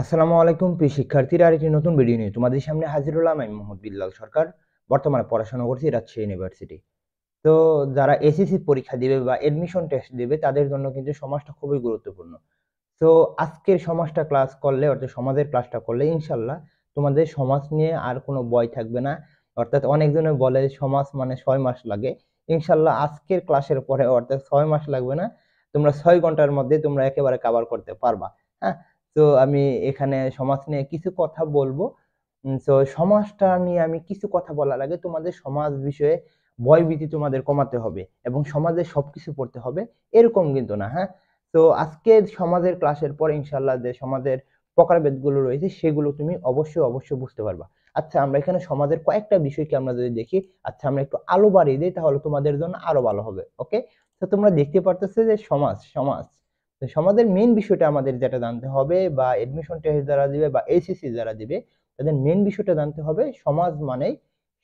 আসসালামু আলাইকুম প্রিয় শিক্ষার্থীরা, আরেকটি নতুন ভিডিও নিয়ে তোমাদের সামনে হাজির হলাম। আমি মোহাম্মদ বিল্লাল সরকার। বর্তমানে পড়াশোনা করছি রাজশাহী ইউনিভার্সিটি। তো যারা এসএসসি পরীক্ষা দিবে বা এডমিশন টেস্ট দিবে তাদের জন্য কিন্তু সমাজটা খুবই গুরুত্বপূর্ণ। তো আজকের সমাজটা ক্লাস করলে অর্থাৎ সমাজের ক্লাসটা করলে ইনশাল্লাহ তোমাদের সমাজ নিয়ে আর কোনো ভয় থাকবে না। অর্থাৎ অনেকজনে বলে সমাজ মানে 6 মাস লাগে। ইনশাল্লাহ আজকের ক্লাসের পরে অর্থাৎ 6 মাস লাগবে না। তোমরা 6 ঘন্টার মধ্যে তোমরা একেবারে কভার করতে পারবা। হ্যাঁ? তো আমি এখানে সমাজ নিয়ে কিছু কথা বলবো। তো সমাজটা নিয়ে আমি কিছু কথা বলার আগে তোমাদের সমাজ বিষয়ে ভয়ভীতি তোমাদের কমাতে হবে এবং সমাজে সবকিছু পড়তে হবে এরকম কিন্তু না। হ্যাঁ? তো আজকে সমাজের ক্লাসের পরে ইনশাল্লাহ যে সমাজের প্রকারভেদগুলো রয়েছে সেগুলো তুমি অবশ্যই বুঝতে পারবা। আচ্ছা, আমরা এখানে সমাজের কয়েকটা বিষয়কে আমরা যদি দেখি, আচ্ছা আমরা একটু আলো বাড়িয়ে দিই তাহলে তোমাদের জন্য আরো ভালো হবে। ওকে? তো তোমরা দেখতে পারতেছো যে সমাজ তো সমাজের মেইন বিষয়টা আমাদের যেটা জানতে হবে বা এডমিশন টেস্ট যারা দিবে বা এইচএসসি যারা দিবে তাদের মেইন বিষয়টা জানতে হবে সমাজ মানে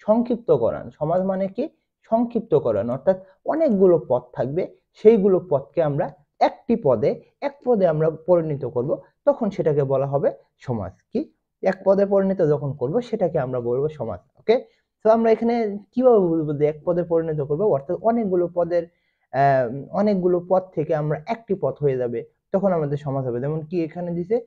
সংক্ষিপ্তকরণ। সমাজ মানে কি? সংক্ষিপ্তকরণ অর্থাৎ অনেকগুলো পদ থাকবে, সেইগুলো পদকে আমরা এক পদে আমরা পরিণত করব, তখন সেটাকে বলা হবে সমাজ। কি? এক পদে পরিণত যখন করব সেটাকে আমরা বলবো সমাজ। ওকে? তো আমরা এখানে কিভাবে বুঝবো যে এক পদে পরিণত করব? অর্থাৎ অনেকগুলো পদ থেকে আমরা একটি পদ হয়ে যাবে, তখন আমাদের সমাজ হবে। যেমন কি এখানে দিছে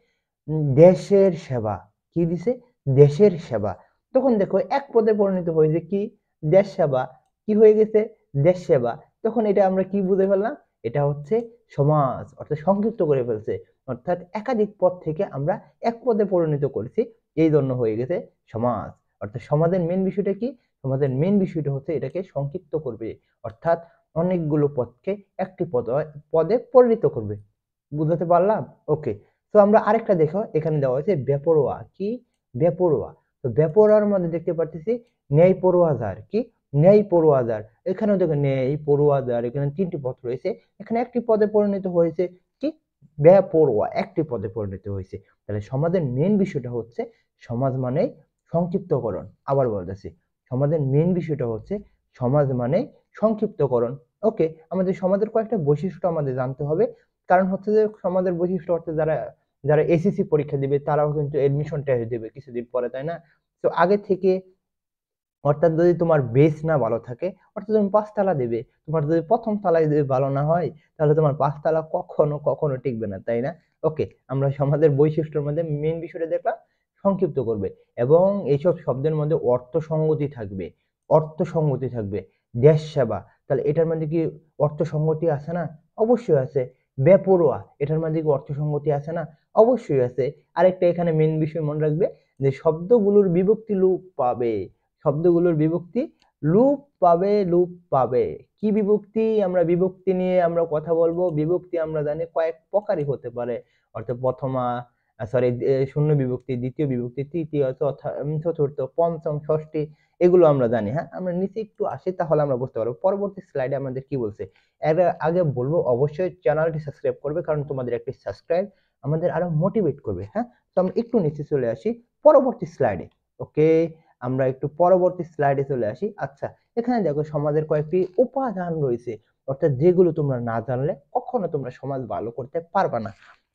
দেশের সেবা। কি দিছে? দেশের সেবা। তখন দেখো এক পদে পরিণত হয়েছে কি? দেশ সেবা। কি হয়ে গেছে? দেশ সেবা। তখন এটা আমরা কি বুঝে ফেললাম? এটা হচ্ছে সমাজ, অর্থাৎ সংক্ষিপ্ত করে ফেলছে। অর্থাৎ একাধিক পদ থেকে আমরা এক পদে পরিণত করেছি, এই জন্য হয়ে গেছে সমাজ। অর্থাৎ সমাজের মেন বিষয়টা কি? সমাজের মেন বিষয়টা হচ্ছে এটাকে সংক্ষিপ্ত করবে, অর্থাৎ অনেকগুলো পদকে একটি পদে পরিণত করবে। বুঝতে পারলাম? ওকে। তো আমরা আরেকটা দেখো, এখানে দেওয়া হয়েছে বেপরোয়া। কি? বেপরোয়া। তো বেপরোয়ার মধ্যে দেখতে পারতেছি ন্যায় পড়ুয়াজার। কি? ন্যায় পড়ুয়াজার। এখানেও দেখো ন্যায় পড়ুয়াজার, এখানে তিনটি পদ রয়েছে, এখানে একটি পদে পরিণত হয়েছে। কি? বেপরোয়া একটি পদে পরিণত হয়েছে। তাহলে সমাজের মেন বিষয়টা হচ্ছে সমাজ মানে সংক্ষিপ্তকরণ। আবার বলতেছি, সমাজের মেন বিষয়টা হচ্ছে সমাজ মানে সংক্ষিপ্তকরণ। ওকে, আমাদের সমাজের কয়েকটা বৈশিষ্ট্য আমাদের জানতে হবে। কারণ হচ্ছে যে সমাজের বৈশিষ্ট্য অর্থে যারা যারা এসএসসি পরীক্ষা দিবে তারাও কিন্তু এডমিশন টেস্ট দিবে কিছুদিন পরে, তাই না? তো আগে থেকে অর্থাৎ যদি তোমার বেস না ভালো থাকে, অর্থাৎ তুমি পাঁচতলা দেবে, তোমার যদি প্রথম তলায় যদি ভালো না হয় তাহলে তোমার পাঁচতলা কখনো টিকবে না, তাই না? ওকে, আমরা সমাজের বৈশিষ্ট্যের মধ্যে মেন বিষয়টা দেখলাম, সংক্ষিপ্ত করবে এবং এইসব শব্দের মধ্যে অর্থ সঙ্গতি থাকবে। দেশ সেবা, তাহলে এটার মধ্যে কি অর্থ সঙ্গতি আছে না? অবশ্যই আছে। বেপরোয়া, এটার মধ্যে কি অর্থ সঙ্গতি আছে না? অবশ্যই আছে। আরেকটা এখানে মেন বিষয় মনে রাখবে যে শব্দগুলোর বিভক্তি লোপ পাবে। শব্দগুলোর বিভক্তি লোপ পাবে। কি বিভক্তি? আমরা বিভক্তি নিয়ে আমরা কথা বলবো। বিভক্তি আমরা জানি কয়েক প্রকারই হতে পারে। অর্থাৎ প্রথমা, সরি, শূন্য বিভক্তি, দ্বিতীয় বিভক্তি, তৃতীয়, চতুর্থ, পঞ্চম, ষষ্ঠী, এগুলো আমরা জানি। হ্যাঁ, আমরা নিচে একটু আসি তাহলে আমরা বুঝতে পারবো পরবর্তী স্লাইডে আমাদের কি বলছে। এর আগে বলবো অবশ্যই চ্যানেলটি সাবস্ক্রাইব করবে, কারণ তোমাদের একটি সাবস্ক্রাইব আমাদের আরো মোটিভেট করবে। হ্যাঁ, তো আমরা একটু নিচে চলে আসি পরবর্তী স্লাইডে। ওকে, আমরা একটু পরবর্তী স্লাইডে চলে আসি। আচ্ছা, এখানে দেখো সমাজের কয়েকটি উপাদান রয়েছে, অর্থাৎ যেগুলো তোমরা না জানলে কখনো তোমরা সমাজ ভালো করতে পারবা না,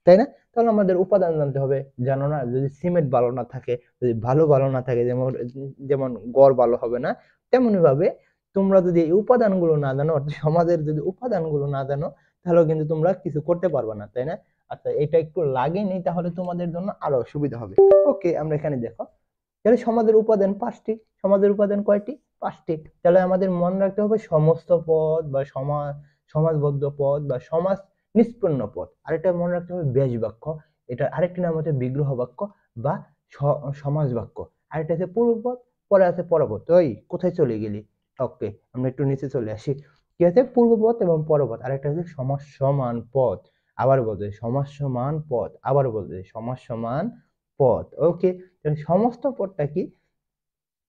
তাই না? তাহলে আমাদের উপাদান জানতে হবে। জানো না, যদি সিমেন্ট ভালো না থাকে, যদি ভালো না থাকে, যেমন যেমন গড় ভালো হবে না, তেমনি ভাবে তোমরা যদি এই উপাদানগুলো না জানো, অর্থাৎ সমাজের যদি উপাদানগুলো না জানো, তাহলে কিন্তু তোমরা কিছু করতে পারবে না, তাই না? আচ্ছা, এটা একটু লাগিয়ে নেই তাহলে তোমাদের জন্য আরো সুবিধা হবে। ওকে, আমরা এখানে দেখো, তাহলে সমাজের উপাদান পাঁচটি। সমাজের উপাদান কয়টি? পাঁচটি। তাহলে আমাদের মনে রাখতে হবে সমস্ত পদ বা সমাজবদ্ধ পদ বা সমাজ নিষ্পন্ন পদ। আরেকটা মনে রাখতে হবে বেশ বাক্য। এটা আরেকটি নাম হচ্ছে বিগ্রহ বাক্য বা সমাজ বাক্য। আরেকটা আছে পূর্বপদ, পরে আছে পরপদ। ওই কোথায় চলে গেলি? ওকে, আমরা একটু নিচে চলে আসি। কি আছে? পূর্বপদ এবং পরপদ। আরেকটা হচ্ছে সমাস সমান পদ। আবার বলতে সমাস সমান পদ, আবার বলতে সমাস সমান পদ। ওকে, সমস্ত পদটা কি?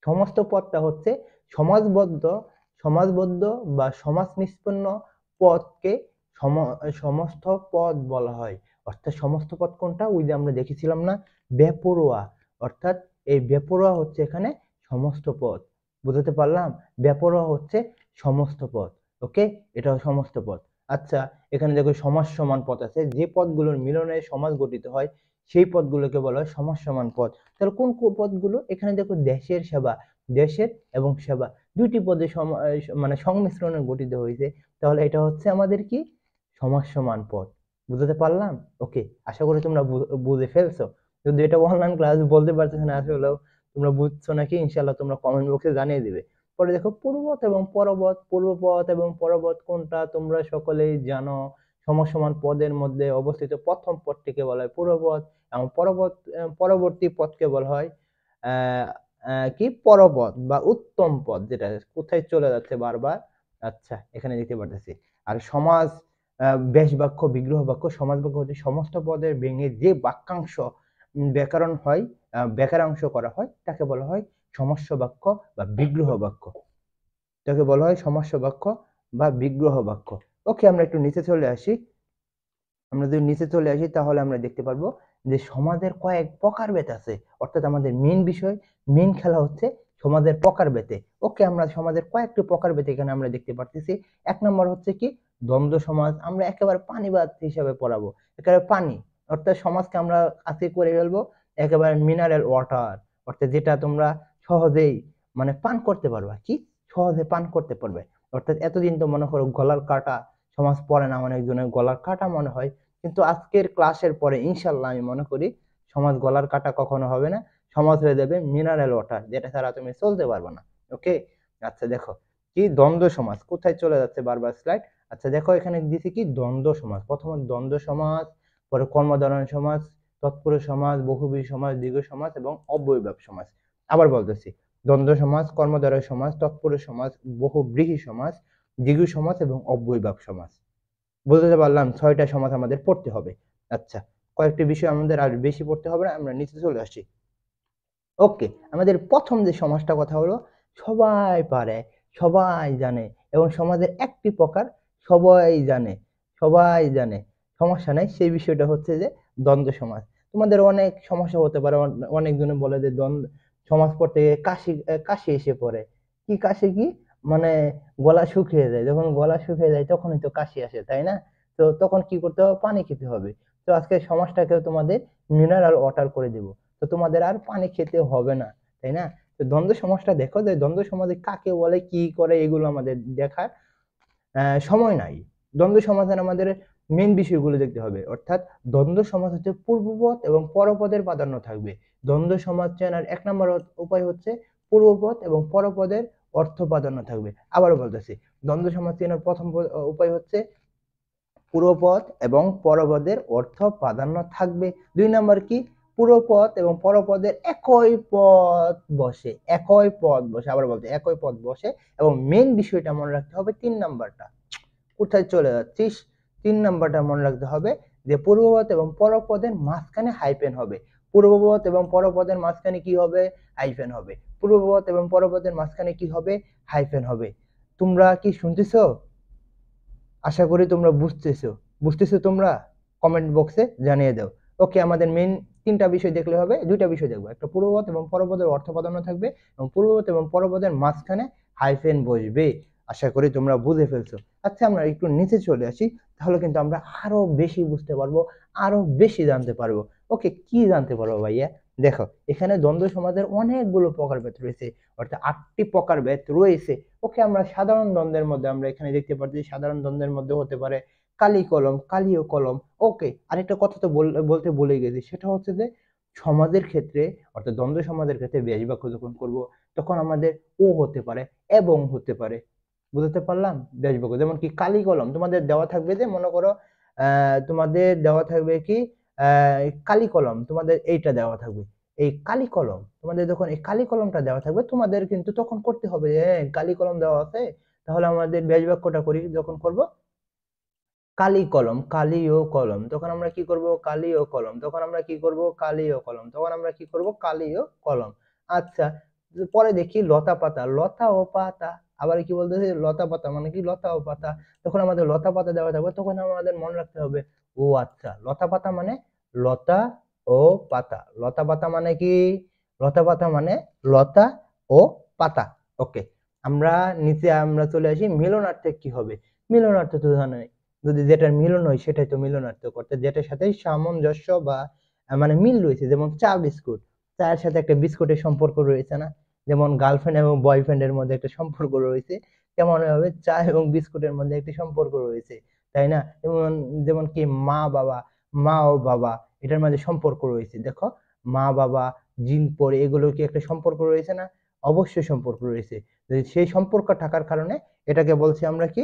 সমস্ত পদটা হচ্ছে সমাজবদ্ধ সমাজবদ্ধ বা সমাজ নিষ্পন্ন পদকে সমস্ত পদ বলা হয়। অর্থাৎ সমস্ত পদ কোনটা? ওই যে আমরা দেখেছিলাম না, বেপরোয়া। অর্থাৎ এই বেপরোয়া হচ্ছে এখানে সমস্ত পদ। বুঝতে পারলাম? বেপরোয়া হচ্ছে সমস্ত পদ। ওকে, এটাও সমস্ত পদ। আচ্ছা, এখানে দেখো সমাস সমান পদ আছে, যে পদগুলোর মিলনে সমাস গঠিত হয় সেই পদগুলোকে বলা হয় সমাস সমান পদ। তাহলে কোন কোন পদগুলো? এখানে দেখো দেশের সেবা, দেশের এবং সেবা দুইটি পদে মানে সংমিশ্রণে গঠিত হয়েছে, তাহলে এটা হচ্ছে আমাদের কি সমাস সমান পদ। বুঝতে পারলাম? ওকে, আশা করি তোমরা বুঝে ফেলছো। যদি এটা অনলাইন ক্লাস বলতে পারতেছ না আসলে তোমরা বুঝছো নাকি, ইনশাআল্লাহ তোমরা কমেন্ট বক্সে জানিয়ে দিবে। পরে দেখো পূর্বপদ এবং পরপদ, পূর্বপদ এবং পরপদ কোনটা তোমরা সকলেই জানো। সমসমান পদের মধ্যে অবস্থিত প্রথম পদটিকে বলা হয় পূর্বপদ এবং পরবর্তী পদকে বলা হয় আহ কি পরপদ বা উত্তম পদ, যেটা কোথায় চলে যাচ্ছে বারবার। আচ্ছা, এখানে দেখতে পারতেছি। আর সমাজ, ব্যাস বাক্য, বিগ্রহ বাক্য, সমাজ বাক্য হচ্ছে সমস্ত পদের ভেঙে যে বাক্যাংশ ব্যাকরণ হয়, ব্যাকরণাংশ করা হয় তাকে বলা হয় সমস্য বাক্য বা বিগ্রহ বাক্য। তাকে বলা হয় সমস্য বাক্য বা বিগ্রহ বাক্য। ওকে, আমরা একটু নিচে চলে আসি। আমরা যদি নিচে চলে আসি তাহলে আমরা দেখতে পারবো যে সমাজের কয়েক প্রকারভেদ আছে, অর্থাৎ আমাদের মেইন বিষয়, মেইন খেলা হচ্ছে সমাজের প্রকারভেদে। ওকে, আমরা সমাজের কয়েকটি প্রকারভেদ এখানে আমরা দেখতে পারতেছি। এক নম্বর হচ্ছে কি দ্বন্দ্ব সমাজ, আমরা একেবারে পানিবাদ হিসাবে পড়াবো, একেবারে পানি, অর্থাৎ সমাজকে আমরা আজকে করে ফেলবো একেবারে মিনারেল ওয়াটার, অর্থাৎ যেটা তোমরা সহজেই মানে পান করতে পারবা, কি সহজে পান করতে পারবে। অর্থাৎ এতদিন তো মনে করো গলার কাটা সমাজ পড়ে না, অনেকজনের গলার কাটা মনে হয়, কিন্তু আজকের ক্লাসের পরে ইনশাল্লাহ আমি মনে করি সমাজ গলার কাটা কখনো হবে না, সমাজ হয়ে যাবে মিনারেল ওয়াটার, যেটা ছাড়া তুমি চলতে পারবে না। ওকে, আচ্ছা দেখো কি দ্বন্দ্ব সমাজ, কোথায় চলে যাচ্ছে বারবার স্লাইড। আচ্ছা দেখো এখানে দিছি কি দ্বন্দ্ব সমাজ, প্রথমে দ্বন্দ্ব সমাজ, পরে কর্মধারয় সমাজ, তৎপুরুষ সমাজ, বহুব্রীহি সমাজ, দ্বিগু সমাজ এবং অব্যয়ভাব সমাজ। আবার বলতেছি, দ্বন্দ্ব সমাজ, কর্মধারয় সমাজ, তৎপুরুষ সমাজ, বহুব্রীহি সমাজ, দ্বিগু সমাজ এবং অব্যয়ভাব সমাজ। বুঝতে পারলাম 6টা সমাজ আমাদের পড়তে হবে। আচ্ছা, কয়েকটি বিষয় আমাদের আর বেশি পড়তে হবে না, আমরা নিচে চলে আসি। ওকে, আমাদের প্রথম যে সমাজটা কথা হলো সবাই পারে, সবাই জানে এবং সমাজের একটি প্রকার সবাই জানে, সবাই জানে, সমস্যা নাই, সেই বিষয়টা হচ্ছে যে দ্বন্দ্ব সমাজ। তোমাদের অনেক সমস্যা হতে পারে, অনেকজনে বলে যে দ্বন্দ্ব সমাজ পড়তে গিয়ে কাশি কাশি এসে পড়ে। কি কাশি? কি মানে গলা শুকিয়ে যায়, যখন গলা শুকিয়ে যায় তখনই তো কাশি আসে, তাই না? তো তখন কি করতে হবে? পানি খেতে হবে। তো আজকে সমাজটাকে তোমাদের মিনারেল ওয়াটার করে দেবো, তো তোমাদের আর পানি খেতে হবে না, তাই না? তো দ্বন্দ্ব সমাজটা দেখো, যে দ্বন্দ্ব সমাজে কাকে বলে, কি করে, এগুলো আমাদের দেখার সময় নাই। দ্বন্দ্ব সমাধান আমাদের মেন বিষয়গুলো দেখতে হবে, অর্থাৎ দ্বন্দ্ব সমাজ হচ্ছে পূর্বপদ এবং পরপদের প্রাধান্য থাকবে। দ্বন্দ্ব সমাজ চেনার এক নম্বর উপায় হচ্ছে পূর্বপদ এবং পরপদের অর্থ প্রাধান্য থাকবে। আবার বলতেছি, দ্বন্দ্ব সমাজ চেনার প্রথম উপায় হচ্ছে পূর্বপদ এবং পরপদের অর্থ প্রাধান্য থাকবে। 2 নম্বর কি পূর্বপদ এবং পরপদের একই পদ বসে, একই পদ বসে, আবার বলতে একই পদ বসে এবং মেন বিষয়টা মনে রাখতে হবে 3 নাম্বারটা। কোথায় চলে যাচ্ছিস? 3 নাম্বারটা মনে রাখতে হবে যে পূর্বপদ এবং পরপদের মাঝখানে হাইফেন হবে। পূর্বপদ এবং পরপদের মাঝখানে কি হবে? হাইফেন হবে। পূর্বপদ এবং পরপদের মাঝখানে কি হবে? হাইফেন হবে। তোমরা কি শুনতেছো? আশা করি তোমরা বুঝতেছো তোমরা? কমেন্ট বক্সে জানিয়ে দাও। ওকে, আমাদের মেইন 3টা বিষয় দেখলে হবে, 2টা বিষয় দেখবো, একটা পূর্বপদ এবং পরপদের অর্থ প্রাধান্য থাকবে এবং পূর্বপদ এবং পরপদের মাঝখানে হাইফেন বসবে। আশা করি তোমরা বুঝে ফেলছো। আচ্ছা, আমরা একটু নিচে চলে আসি, তাহলে কিন্তু আমরা আরো বেশি বুঝতে পারবো, আরো বেশি জানতে পারবো। ওকে, কি জানতে পারবো ভাইয়া? দেখো এখানে দ্বন্দ্ব সমাজের অনেকগুলো প্রকারভেদ রয়েছে, অর্থাৎ 8টি প্রকারভেদ রয়েছে। ওকে, আমরা সাধারণ দ্বন্দ্বের মধ্যে আমরা এখানে দেখতে পাচ্ছি, সাধারণ দ্বন্দ্বের মধ্যে হতে পারে কালি কলম, কালীয় কলম। ওকে, আরেকটা কথা তো বলতে ভুলে গেছি, সেটা হচ্ছে যে সমাজের ক্ষেত্রে, অর্থাৎ দ্বন্দ্ব সমাজের ক্ষেত্রে ব্যাস বাক্য যখন করব তখন আমাদের ও হতে পারে এবং হতে পারে। বুঝতে পারলাম? ব্যাস বাক্য যেমন কি কালি কলম, তোমাদের দেওয়া থাকবে যে মনে করো তোমাদের দেওয়া থাকবে কি কালি কলম, তোমাদের এইটা দেওয়া থাকবে, এই কালি কলম তোমাদের যখন এই কালি কলমটা দেওয়া থাকবে তোমাদের কিন্তু তখন করতে হবে, হ্যাঁ কালি কলম দেওয়া আছে, তাহলে আমাদের ব্যাস বাক্যটা করি, যখন করব কালি কলম, কালি ও কলম, তখন আমরা কি করব? কালি ও কলম, তখন আমরা কি করব? কালি ও কলম, তখন আমরা কি করব? কালি ও কলম। আচ্ছা, পরে দেখি লতা পাতা, লতা ও পাতা, আবার কি বলতেছে? লতা পাতা মানে কি? লতা ও পাতা, তখন আমাদের লতা পাতা দেওয়া থাকবে, তখন আমাদের মনে রাখতে হবে ও আচ্ছা লতা পাতা মানে লতা ও পাতা, লতা পাতা মানে কি? লতা পাতা মানে লতা ও পাতা। ওকে, আমরা নিচে আমরা চলে আসি, মিলনার্থে কি হবে? মিলনার্থ তো জানোই, যদি যেটার মিলন হয় সেটাই তো মিলনার্থক, অর্থাৎ যেটার সাথে সামঞ্জস্য বা মানে মিল রয়েছে। যেমন চা বিস্কুট, চায়ের সাথে একটা বিস্কুটের সম্পর্ক রয়েছে না? যেমন গার্লফ্রেন্ড এবং বয়ফ্রেন্ডের মধ্যে একটা সম্পর্ক রয়েছে, তেমন ভাবে চা এবং বিস্কুটের মধ্যে একটি সম্পর্ক রয়েছে, তাই না? যেমন যেমন কি মা বাবা, মা ও বাবা, এটার মাঝে সম্পর্ক রয়েছে। দেখো, মা বাবা, জিন পরে, এগুলোর কি একটা সম্পর্ক রয়েছে না? অবশ্যই সম্পর্ক রয়েছে। সেই সম্পর্ক থাকার কারণে এটাকে বলছি আমরা কি,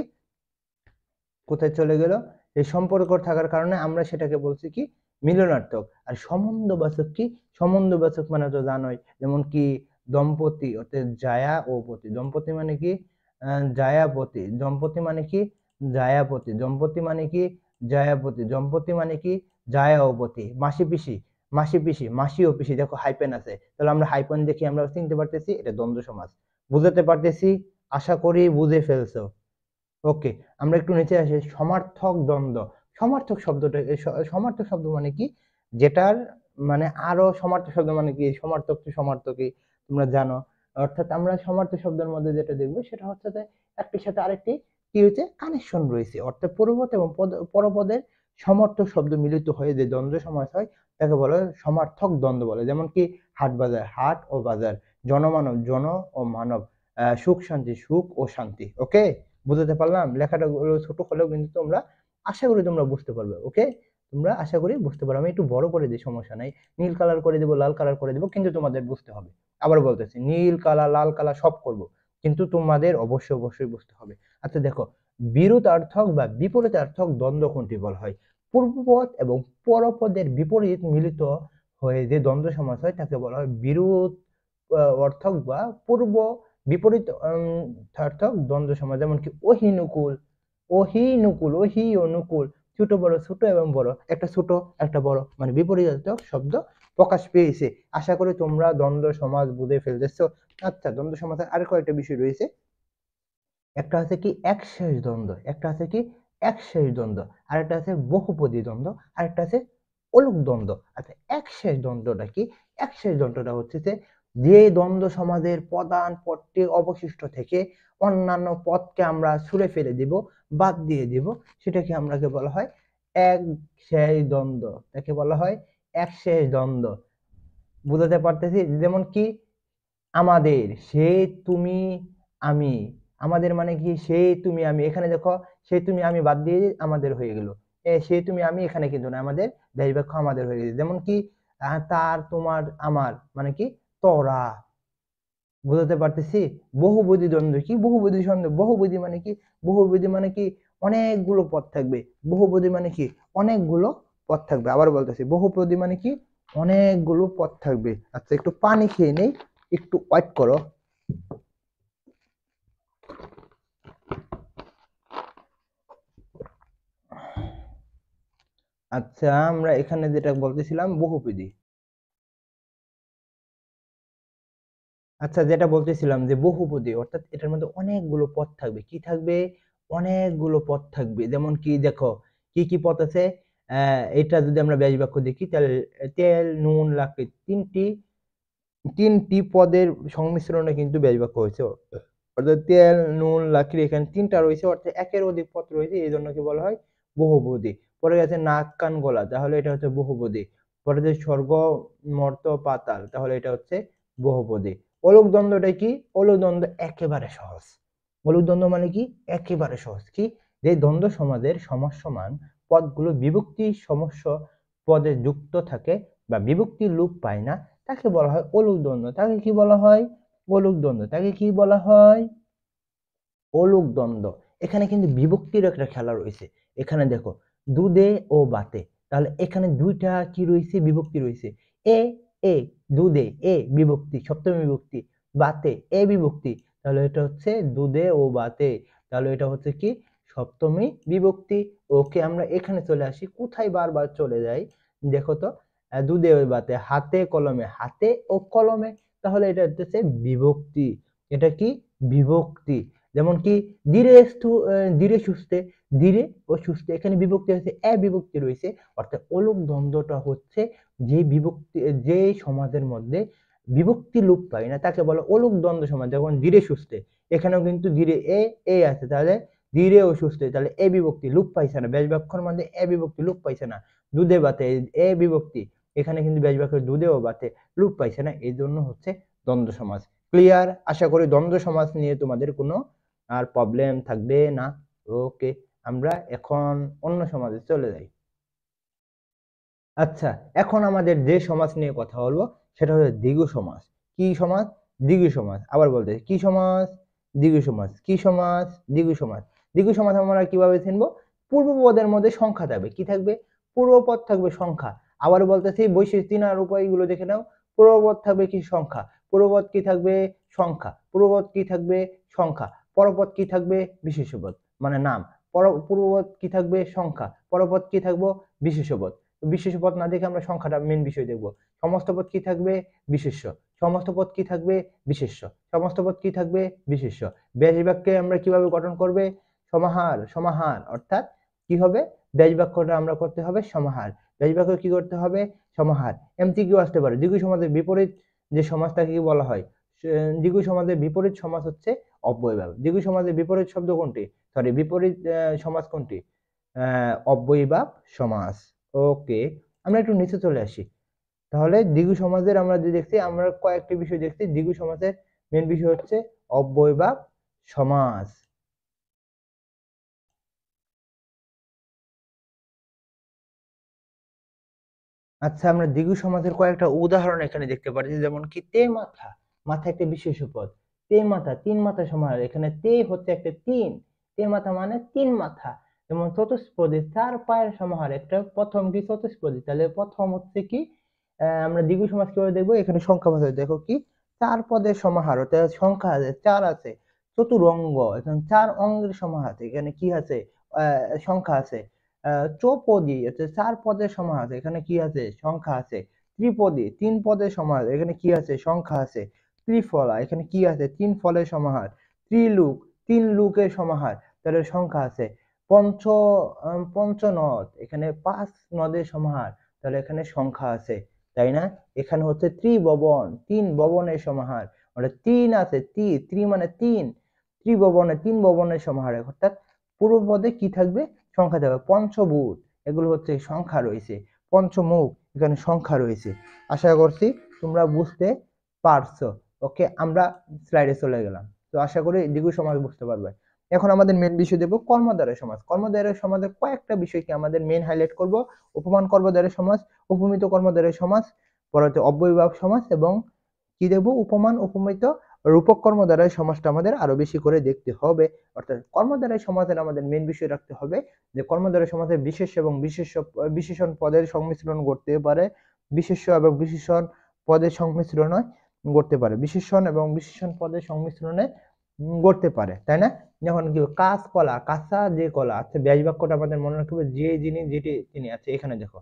কোথায় চলে গেল, এই সম্পর্ক থাকার কারণে আমরা সেটাকে বলছি কি, মিলনার্থক। আর সম্বন্ধবাচক কি, সম্বন্ধবাচক মানে তো জানোই, যেমন কি দম্পতি, অর্থাৎ জায়া ও পতি। দম্পতি মানে কি, জায়াপতি। দম্পতি মানে কি, জায়াপতি। দম্পতি মানে কি, জায়াপতি। দম্পতি মানে কি, জায়া ও পতি। মাসি পিসি, মাসি পিসি, মাসি ও পিসি, দেখো হাইপেন আছে, তাহলে আমরা হাইপেন দেখি আমরা চিনতে পারতেছি এটা দ্বন্দ্ব সমাস। বুঝাতে পারতেছি? আশা করি বুঝে ফেলছো। ওকে, আমরা একটু নিচে আসি। সমার্থক দ্বন্দ্ব। সমার্থক শব্দটা সমার্থক শব্দ মানে কি, যেটার মানে আরো সমার্থক শব্দ মানে কি, সমার্থক তো সমার্থকই তোমরা জানো। অর্থাৎ আমরা সমার্থক শব্দের মধ্যে যেটা দেখবো সেটা হচ্ছে যে একটির সাথে আরেকটি কি হয়েছে, কানেকশন রয়েছে। অর্থাৎ পূর্বপদ এবং পরপদের সমার্থক শব্দ মিলিত হয়ে যে দ্বন্দ্ব সমাস হয় তাকে বলা হয় সমার্থক দ্বন্দ্ব বলে। যেমন কি হাট বাজার, হাট ও বাজার। জনমানব, জন ও মানব। সুখ শান্তি, সুখ ও শান্তি। ওকে, বুঝাতে পারলাম? লেখাটা ছোট হলেও কিন্তু তোমরা আশা করি তোমরা বুঝতে পারবে। ওকে, তোমরা আশা করি বুঝতে পারো। আমি একটু বড় করে দিই, সমস্যা নাই, নীল কালার করে দেবো, লাল কালার করে দেবো, কিন্তু তোমাদের বুঝতে হবে। আবার বলতেছি, নীল কালার লাল কালার সব করব, কিন্তু তোমাদের অবশ্যই অবশ্যই বুঝতে হবে। আচ্ছা দেখো, বিরুদ্ধার্থক বা বিপরীতার্থক দ্বন্দ্ব কোনটি বলা হয়? পূর্বপদ এবং পরপদের বিপরীত মিলিত হয়ে যে দ্বন্দ্ব সমাস হয় তাকে বলা হয় বিরোধ অর্থক বা পূর্ব বিপরীত সার্থক দ্বন্দ্ব সমাস। যেমন কি অহিনুকুল, অহিনুকুল, অহি অনুকূল, ছোট বড়, ছোট এবং বড়, একটা ছোট একটা বড়, মানে বিপরীতার্থক শব্দ প্রকাশ পেয়েছে। আশা করি তোমরা দ্বন্দ্ব সমাস বুঝে ফেলতেছো। আচ্ছা, দ্বন্দ্ব সমাসের আর কয়েকটা বিষয় রয়েছে। একটা আছে কি একশেষ দ্বন্দ্ব, একটা আছে কি একশেষ দ্বন্দ্ব, আর একটা আছে বহুপদী দ্বন্দ্ব, আর একটা আছে অলুক দ্বন্দ্ব। আচ্ছা, একশেষ দ্বন্দ্বটা কি? একশেষ দ্বন্দ্বটা হচ্ছে যে দ্বন্দ্ব সমাজের প্রধান পদটি অবশিষ্ট থেকে অন্যান্য পদকে আমরা ছুঁড়ে ফেলে দিব, বাদ দিয়ে দিব, সেটাকে আমরাকে বলা হয় একশেষ দ্বন্দ্ব। তাকে বলা হয় একশেষ দ্বন্দ্ব। বুঝাতে পারতেছি? যেমন কি আমাদের, সে, তুমি, আমি। আমাদের মানে কি, সে, তুমি, আমি। এখানে দেখো, সে, তুমি, আমি বাদ দিয়ে আমাদের হয়ে গেল। সে, তুমি, আমি এখানে কিন্তু না, আমাদের ব্যাস বাক্য আমাদের হয়ে গেছে। যেমন কি তার, তোমার, আমার, মানে কি তোরা। বুঝাতে পারতেছি? বহুপদী দ্বন্দ্ব কি, বহুপদী দ্বন্দ্ব, বহুপদী মানে কি, বহুপদী মানে কি অনেকগুলো পদ থাকবে। বহুপদী মানে কি অনেকগুলো পদ থাকবে। আবার বলতেছি, বহুপদী মানে কি অনেকগুলো পদ থাকবে। আচ্ছা, একটু পানি খেয়ে নেই, একটু ওয়েট করো। আচ্ছা, আমরা এখানে যেটা বলতেছিলাম বহুপদী। আচ্ছা, যেটা বলতেছিলাম যে বহুপদী, অর্থাৎ এটার মধ্যে অনেকগুলো পদ থাকবে। কি থাকবে? অনেকগুলো পদ থাকবে। যেমন কি দেখো, কি কি পদ আছে? এটা যদি আমরা ব্যাস বাক্য দেখি তাহলে তেল, নুন, লাকড়ি, তিনটি পদের সংমিশ্রণে কিন্তু ব্যাস বাক্য হয়েছে। অর্থাৎ তেল, নুন, লাকড়ি, এখানে তিনটা রয়েছে, অর্থাৎ একের অধিক পদ রয়েছে, এই জন্য কি বলা হয় বহুপদী। পরে গেছে নাক, কান, গলা, তাহলে এটা হচ্ছে বহুপদী। পরে যে স্বর্গ, মর্ত, পাতাল, তাহলে এটা হচ্ছে বহুপদী। অলুক দ্বন্দ্বটা কি? অলুক দ্বন্দ্ব একেবারে সহজ। অলুক দ্বন্দ্ব মানে কি একেবারে সহজ। কি? যে দ্বন্দ্ব সমাজের সমান পদগুলো বিভক্তি সমস্য পদে যুক্ত থাকে বা বিভক্তি লোপ পায় না, তাকে বলা হয় অলুক দ্বন্দ্ব। তাকে কি বলা হয়? অলুক দ্বন্দ্ব। তাকে কি বলা হয়? অলুক দ্বন্দ্ব। এখানে কিন্তু বিভক্তির একটা খেলা রয়েছে। এখানে দেখো, দুধে ও বাতে, তাহলে এখানে দুইটা কি রয়েছে, বিভক্তি রয়েছে। এ, এ, দুধে, এ বিভক্তি, সপ্তমী বিভক্তি। বাতে, এ বিভক্তি, তাহলে এটা হচ্ছে দুধে ও বাতে, তাহলে এটা হচ্ছে কি সপ্তমী বিভক্তি। ওকে, আমরা এখানে চলে আসি, কোথায় বারবার চলে যাই দেখো তো। দুধে ও বাতে, হাতে কলমে, হাতে ও কলমে, তাহলে এটা হচ্ছে বিভক্তি। এটা কি বিভক্তি। যেমন কি ধীরে সুস্থে, ধীরে ও সুস্থে, এখানে বিভক্তি হয়েছে, এ বিভক্তি রয়েছে। অর্থাৎ অলুক দ্বন্দ্বটা হচ্ছে যে বিভক্তি, যে সমাজের মধ্যে বিভক্তি লোপ পায় না তাকে বলে অলুক দ্বন্দ্ব সমাজ। যেমন ধীরে সুস্থে, এখানেও কিন্তু ধীরে এ, এ আছে, তাহলে ধীরে ও সুস্থ, তাহলে এ বিভক্তি লোপ পাইছে না, ব্যাস বাক্যের মধ্যে এ বিভক্তি লোপ পাইছে না। দুধে ভাতে এ বিভক্তি এখানে কিন্তু ব্যাস বাক্যের দুধে ও ভাতে লোপ পাইছে না, এই জন্য হচ্ছে দ্বন্দ্ব সমাস। ক্লিয়ার? আশা করি দ্বন্দ্ব সমাস নিয়ে তোমাদের কোনো আর প্রবলেম থাকবে না। ওকে, আমরা এখন অন্য সমাজে চলে যাই। আচ্ছা, এখন আমাদের যে সমাজ নিয়ে কথা বলবো সেটা হচ্ছে দ্বিগু সমাজ। কি সমাজ? দ্বিগু সমাজ। আবার বলতে কি সমাজ? দ্বিগু সমাজ। কি সমাজ? দ্বিগু সমাজ। দ্বিগু সমাজ আমরা কিভাবে চিনবো? পূর্বপদের মধ্যে সংখ্যা থাকবে। কি থাকবে? পূর্বপদ থাকবে সংখ্যা। আবার বলতেছি বৈশিষ্ট্য চিনার উপায়গুলো দেখে নাও। পূর্বপদ থাকবে কি? সংখ্যা। পূর্বপদ কি থাকবে? সংখ্যা। পূর্বপদ কি থাকবে? সংখ্যা। পরপদ কি থাকবে? বিশেষ্য পদ মানে নাম। পূর্বপদ কি থাকবে? সংখ্যা। পরপদ কি থাকবো? বিশেষ্য পদ। বিশেষ্য পদ না দেখে আমরা সংখ্যাটা মেন বিষয় দেখবো। সমস্ত পদ কি থাকবে? বিশেষ্য। সমস্ত পদ কি থাকবে? বিশেষ্য। সমস্ত পদ কি থাকবে? বিশেষ্য। ব্যাস বাক্যে আমরা কিভাবে গঠন করবে? সমাহার। সমাহার অর্থাৎ কি হবে? ব্যাস বাক্যটা আমরা করতে হবে সমাহার। ব্যাস বাক্য কি করতে হবে? সমাহার। এমসিকিউ আসতে পারে দ্বিগু সমাজের বিপরীত যে সমাজটাকে কি বলা হয়? দ্বিগু সমাজের বিপরীত সমাজ হচ্ছে অব্যয়ভাব। দ্বিগু সমাজের বিপরীত শব্দ কোনটি? সরি, বিপরীত সমাজ কোনটি? অব্যয়ভাব সমাস। ওকে, আমরা একটু নিচে চলে আসি। তাহলে দ্বিগু সমাজের আমরা যে দেখছি, আমরা কয়েকটি বিষয় দেখছি। দ্বিগু সমাজের মেন বিষয় হচ্ছে অব্যয়ভাব সমাস। আচ্ছা, আমরা দ্বিগু সমাজের কয়েকটা উদাহরণ এখানে দেখতে পাচ্ছি, যেমন কি তে মাথা। মাথা একটা বিশেষ্য পদ। তে মাথা, তিন মাথা সমাহার। এখানে তে হচ্ছে একটা তিন, তে মাথা মানে তিন মাথা। যেমন চতুষ্পদী, চার পায়ের সমাহার। একটা প্রথম কি? চতুষ্পদী, তাহলে প্রথম হচ্ছে কি? আমরা দ্বিগু সমাজ কিভাবে দেখবো? এখানে সংখ্যা ভাষায় দেখো কি? চার পদের সমাহার, অর্থাৎ সংখ্যা আছে, চার আছে। চতুরঙ্গ, এখানে চার অঙ্গের সমাহার। এখানে কি আছে? সংখ্যা আছে। চৌপদী অর্থাৎ চার পদের সমাহার, এখানে কি আছে? সংখ্যা আছে। ত্রিপদী, তিন পদের সমাহার, এখানে কি আছে? সংখ্যা আছে। ত্রিফলা, এখানে কি আছে? তিন ফলের সমাহার। ত্রিলোক, তিন লোকের সমাহার, তাহলে সংখ্যা আছে। পঞ্চনদ, এখানে পাঁচ নদের সমাহার, তাহলে এখানে সংখ্যা আছে, তাই না? এখানে হচ্ছে ত্রিভুবন, তিন ভবনের সমাহার, মানে তিন আছে। ত্রি মানে তিন, ত্রিভুবনে তিন ভবনের সমাহার, অর্থাৎ পূর্ব পদে কি থাকবে? সংখ্যা থাকবে। পঞ্চভূত, এগুলো হচ্ছে সংখ্যা রয়েছে। পঞ্চমুখ, এখানে সংখ্যা রয়েছে। আশা করছি তোমরা বুঝতে পারছো। ওকে, আমরা স্লাইডে চলে গেলাম। তো আশা করি দ্বিগু সমাজ বুঝতে পারবে। এখন আমাদের মেন বিষয় দেব কর্মদ্বারয় সমাজ। কর্মদ্বারয় সমাজের কয়েকটা বিষয়কে আমাদের মেন হাইলাইট করব। উপমান কর্মদ্বারয় সমাজ, উপমিত কর্মদ্বারয় সমাজ, পরবর্তী অব্যয়ভাব সমাজ, এবং কি দেব? উপমান, উপমিত, রূপক কর্মদ্বারয় সমাজটা আমাদের আরো বেশি করে দেখতে হবে। অর্থাৎ কর্মদ্বারয় সমাজের আমাদের মেন বিষয় রাখতে হবে যে কর্মদ্বারয় সমাজে বিশেষ এবং বিশেষণ পদের সংমিশ্রণ ঘটতে পারে। বিশেষ্য এবং বিশেষণ পদের সংমিশ্রণে ঘটতে পারে। বিশেষণ এবং বিশেষণ পদের সংমিশ্রণে ঘটতে পারে, তাই না? যখন কি কাঁচ কলা, কাঁচা যে কলা। আচ্ছা, ব্যাস বাক্যটা আমাদের মনে রাখতে হবে, যে যিনি যেটি তিনি আছে। এখানে দেখো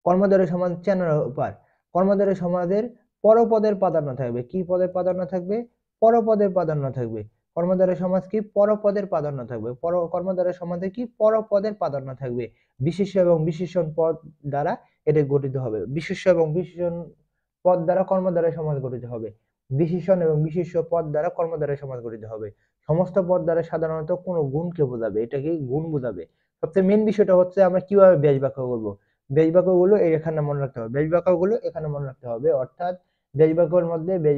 কর্মদ্বারয় সমাজ চেনার উপায়। কর্মদ্বারয় সমাজের পরপদের প্রাধান্য থাকবে। কি পদের প্রাধান্য থাকবে? পরপদের প্রাধান্য থাকবে। কর্মদ্বারয় সমাজ কি? পরপদের প্রাধান্য থাকবে। কর্মদ্বারয় সমাজে কি? পরপদের প্রাধান্য থাকবে। বিশেষ্য এবং বিশেষণ পদ দ্বারা এটা গঠিত হবে। বিশেষ্য এবং বিশেষণ পদ দ্বারা কর্মদ্বারয় সমাজ গঠিত হবে। বিশেষণ এবং বিশেষ্য পদ দ্বারা কর্মদ্বারয় সমাজ গঠিত হবে। সমস্ত পদ দ্বারা সাধারণত কোনো গুণকে বোঝাবে, এটাকে গুণ বোঝাবে। সবচেয়ে মেন বিষয়টা হচ্ছে আমরা কিভাবে ব্যাস বাক্য করবো। ব্যাস বাক্যগুলো এখানে মনে রাখতে হবে। ব্যাস বাক্যগুলো এখানে মনে রাখতে হবে, অর্থাৎ ব্যাস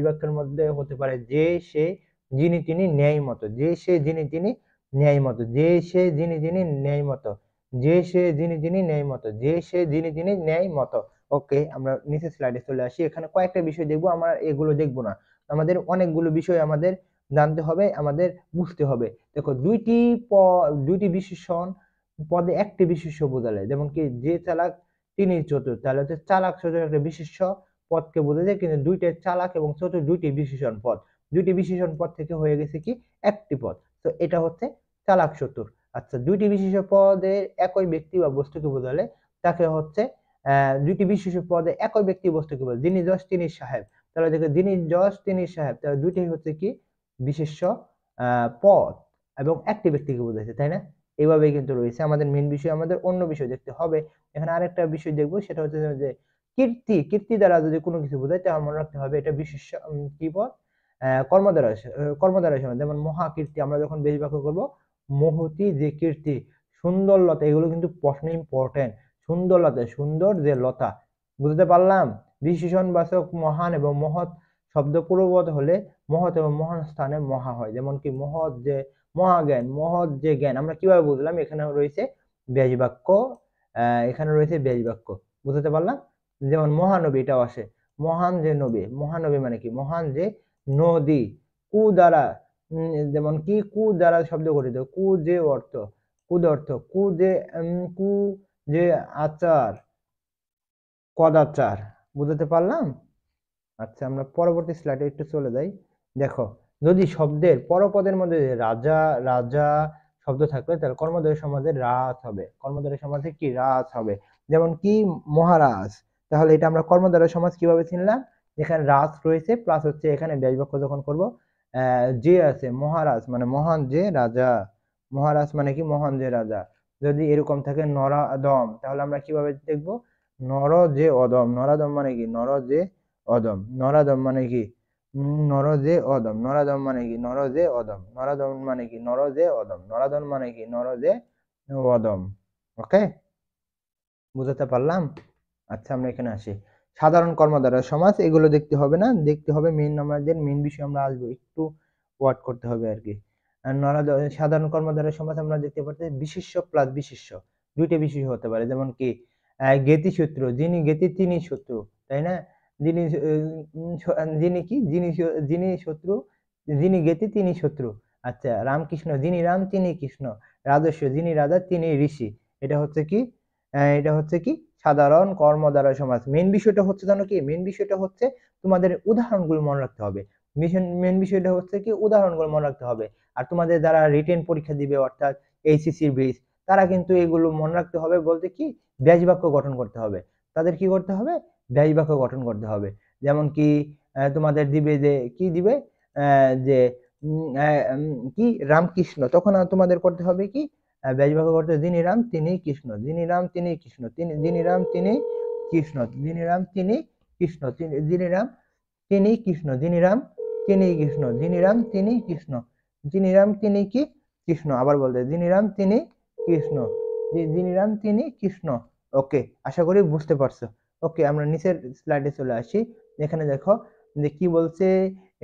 বাক্যের মধ্যে হতে পারে যে, সে, যিনি, তিনি, ন্যায় মতো। যে, সে, যিনি, তিনি, ন্যায় মতো। যে, সে, যিনি, তিনি, ন্যায় মতো। যে, সে, যিনি, তিনি, ন্যায় মতো। যে, সে, যিনি, তিনি, ন্যায় মতো। ওকে, আমরা নিচের স্লাইডে চলে আসি। এখানে কয়েকটা বিষয় দেখবো, আমরা এগুলো দেখবো না। আমাদের অনেকগুলো বিষয় আমাদের জানতে হবে, আমাদের বুঝতে হবে। দেখো, দুইটি বিশেষণ পদে একটি বিশেষ্য বোঝালে, যেমন কি যে চালাক তিনি চতুর, তাহলে হচ্ছে চালাক চতুর একটা বিশেষ্য পদকে বোঝা যায়, কিন্তু দুইটা চালাক এবং চতুর দুইটি বিশেষণ পদ। দুইটি বিশেষণ পদ থেকে হয়ে গেছে কি? একটি পদ। তো এটা হচ্ছে চালাক চতুর। আচ্ছা, দুইটি বিশেষ্য পদের একই ব্যক্তি বা বস্তুকে বোঝালে তাকে হচ্ছে দুইটি বিশেষ্য পদে একই ব্যক্তি বস্তুকে বোঝায়। যিনি যশ তিনি সাহেব, তাহলে দেখো যিনি যশ তিনি সাহেব, তাহলে দুইটাই হচ্ছে কি? বিশেষ্য পদ এবং একটি ব্যক্তিকে বোঝাচ্ছে, তাই না? এইভাবেই কিন্তু রয়েছে। আমাদের মেন বিষয়, আমাদের অন্য বিষয় দেখতে হবে। এখানে আরেকটা বিষয় দেখবো, সেটা হচ্ছে যে কীর্তি। কীর্তি দ্বারা যদি কোনো কিছু বোঝায় তাহলে মনে রাখতে হবে এটা বিশেষ্য কি পদ? কর্মদ্বারয় সমাজ। যেমন মহাকীর্তি, আমরা যখন ব্যাস বাক্য করবো মহতি যে কীর্তি, সুন্দর লতা, এগুলো কিন্তু প্রশ্নে ইম্পর্টেন্ট। সুন্দর লতা, সুন্দর যে লতা, বুঝতে পারলাম। বিশেষণবাচক মহান এবং মহৎ শব্দ পূর্বপদ হলে মহৎ এবং মহান স্থানে মহা হয়। যেমন কি মহৎ যে মহাজ্ঞান, মহৎ যে জ্ঞান, আমরা কিভাবে বুঝলাম? এখানে রয়েছে ব্যাস বাক্য, এখানে রয়েছে ব্যাস বাক্য, বুঝতে পারলাম। যেমন মহানবী, এটাও আসে, মহান যে নবী, মহানবী মানে কি? মহান যে নদী, কু দ্বারা, যেমন কি কু দ্বারা শব্দ গঠিত, কু যে অর্থ, কুদর্থ, কু যে কু যে আচার, কদাচার, বুঝতে পারলাম। আচ্ছা, আমরা পরবর্তী স্লাইডে একটু চলে যাই। দেখো, যদি শব্দের পরপদের মধ্যে রাজা রাজা শব্দ থাকলে তাহলে কর্মধারয় সমাজে রাজ হবে। কর্মধারয় সমাজে কি? রাজ হবে। যেমন কি মহারাজ, তাহলে এটা আমরা কর্মধারয় সমাজ কিভাবে চিনলাম? এখানে রাজ রয়েছে প্লাস হচ্ছে এখানে ব্যাস বাক্য যখন করব, যে আছে মহারাজ মানে মহান যে রাজা, মহারাজ মানে কি? মহান যে রাজা। যদি এরকম থাকে নরাদম, তাহলে আমরা কিভাবে দেখবো? নর যে অদম, নরাদম মানে কি? নর যে অদম, নরাদম মানে কি? নর যে অদম, নরাদম মানে কি? নর যে অদম, নরাদম মানে কি? নর যে অদম, নরাদম মানে কি? নর যে অদম। ওকে, বুঝতে পারলাম। আচ্ছা, আমরা এখানে আসি। সাধারণ কর্মধারয় সমাস, এগুলো দেখতে হবে না, দেখতে হবে মেইন, আমাদের মেইন বিষয় আমরা আসবো, একটু ওয়ার্ড করতে হবে আর কি। সাধারণ কর্মধারয় সমাস আমরা দেখতে পাচ্ছি বিশেষ্য প্লাস বিশেষ্য, দুইটা বিশেষ্য হতে পারে। যেমন কি জ্ঞেতি সূত্র, যিনি জ্ঞেতি তিনি শত্রু, তাই না? যিনি যিনি কি? যিনি শত্রু, যিনি জ্ঞেতি তিনি শত্রু। আচ্ছা, রামকৃষ্ণ, যিনি রাম তিনি কৃষ্ণ। রাজস্ব, যিনি রাজা তিনি ঋষি। এটা হচ্ছে কি? এটা হচ্ছে কি? সাধারণ কর্মধারয় সমাস। মেন বিষয়টা হচ্ছে জানো কি? মেন বিষয়টা হচ্ছে তোমাদের উদাহরণগুলো মনে রাখতে হবে। মেন বিষয়টা হচ্ছে কি? উদাহরণগুলো মনে রাখতে হবে। আর তোমাদের যারা রিটেন পরীক্ষা দিবে, অর্থাৎ এইচএসসি বেস, তারা কিন্তু এগুলো মনে রাখতে হবে বলতে কি? ব্যাস বাক্য গঠন করতে হবে। তাদের কি করতে হবে? ব্যাস বাক্য গঠন করতে হবে। যেমন কি তোমাদের দিবে যে কি দিবে? যে কি রামকৃষ্ণ, তখন তোমাদের করতে হবে কি? ব্যাস বাক্য করতে, যিনি রাম তিনি কৃষ্ণ, যিনি রাম তিনি কৃষ্ণ, যিনি রাম তিনি কৃষ্ণ, যিনি রাম তিনি কৃষ্ণ, যিনি রাম তিনি কৃষ্ণ, যিনি রাম তিনি কৃষ্ণ, যিনি রাম তিনি কৃষ্ণ, যিনি রাম তিনি কি? কৃষ্ণ। আবার বলতে, যিনি রাম তিনি কৃষ্ণ, যিনি রাম তিনি কৃষ্ণ। ওকে, আশা করি বুঝতে পারছো। ওকে, আমরা নিচের স্লাইডে চলে আসি। এখানে দেখো যে কি বলছে,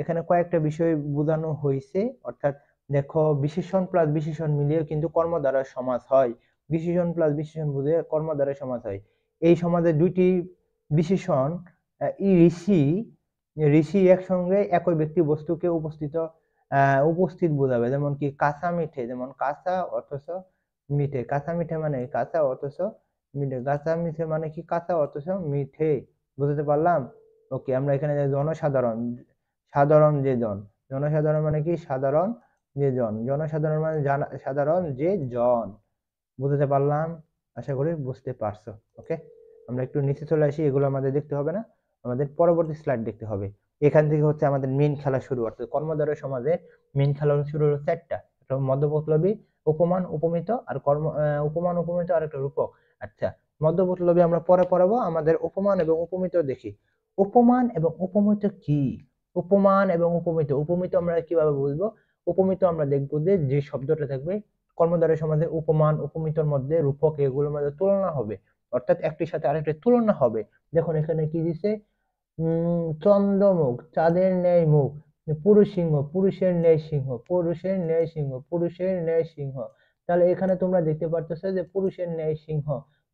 এখানে কয়েকটা বিষয় বোঝানো হয়েছে। অর্থাৎ দেখো, বিশেষণ প্লাস বিশেষণ মিলিয়ে কিন্তু কর্মধারয় সমাস হয়। বিশেষণ প্লাস বিশেষণ বুঝে কর্মধারয় সমাস হয়। এই সমাজে দুইটি বিশেষণ, ঋষি, ঋষি একসঙ্গে একই ব্যক্তি বস্তুকে উপস্থিত বোঝাবে। যেমন কি কাঁচা মিঠে, যেমন কাঁচা অথচ মিঠে, কাঁচা মিঠে মানে কাঁচা অথচ মিঠে, কাঁচা মিঠে মানে কি? কাঁচা অথচ মিঠে, বুঝতে পারলাম। ওকে, আমরা এখানে জনসাধারণ, সাধারণ যে জন, জনসাধারণ মানে কি? সাধারণ যে জন, জনসাধারণ মানে সাধারণ যে জন, বুঝতে পারলাম। আশা করি বুঝতে পারছো। ওকে, আমরা একটু নিচে চলে আসি, এগুলো আমাদের দেখতে হবে না, আমাদের পরবর্তী স্লাইড দেখতে হবে। এখান থেকে হচ্ছে আমাদের মেইন খেলা শুরু, অর্থাৎ কর্মধারয় সমাজে মেইন খেলা শুরু হলো চারটা। একটা মধ্যপল্লবী, উপমান, উপমিত, আর উপমান, উপমিত, আর একটা রূপক। আচ্ছা, মধ্যপল্লবী আমরা পরে পড়াবো, আমাদের উপমান এবং উপমিত দেখি। উপমান এবং উপমিত কি? উপমান এবং উপমিত, উপমিত আমরা কিভাবে বুঝবো? উপমিত আমরা দেখবো যে যে শব্দটা থাকবে কর্মধারয় সমাজে, উপমান উপমিতর মধ্যে রূপক, এগুলোর মধ্যে তুলনা হবে, অর্থাৎ একটির সাথে আরেকটির তুলনা হবে। দেখুন এখানে কি দিছে? চন্দ্রমুখ, চাঁদের ন্যায় মুখ, পুরুষ সিংহ, পুরুষের ন্যায় সিংহ, পুরুষের ন্যায় সিংহ, পুরুষের ন্যায় সিংহ। তাহলে এখানে তোমরা দেখতে পারতেছো যে পুরুষের ন্যায় সিংহ।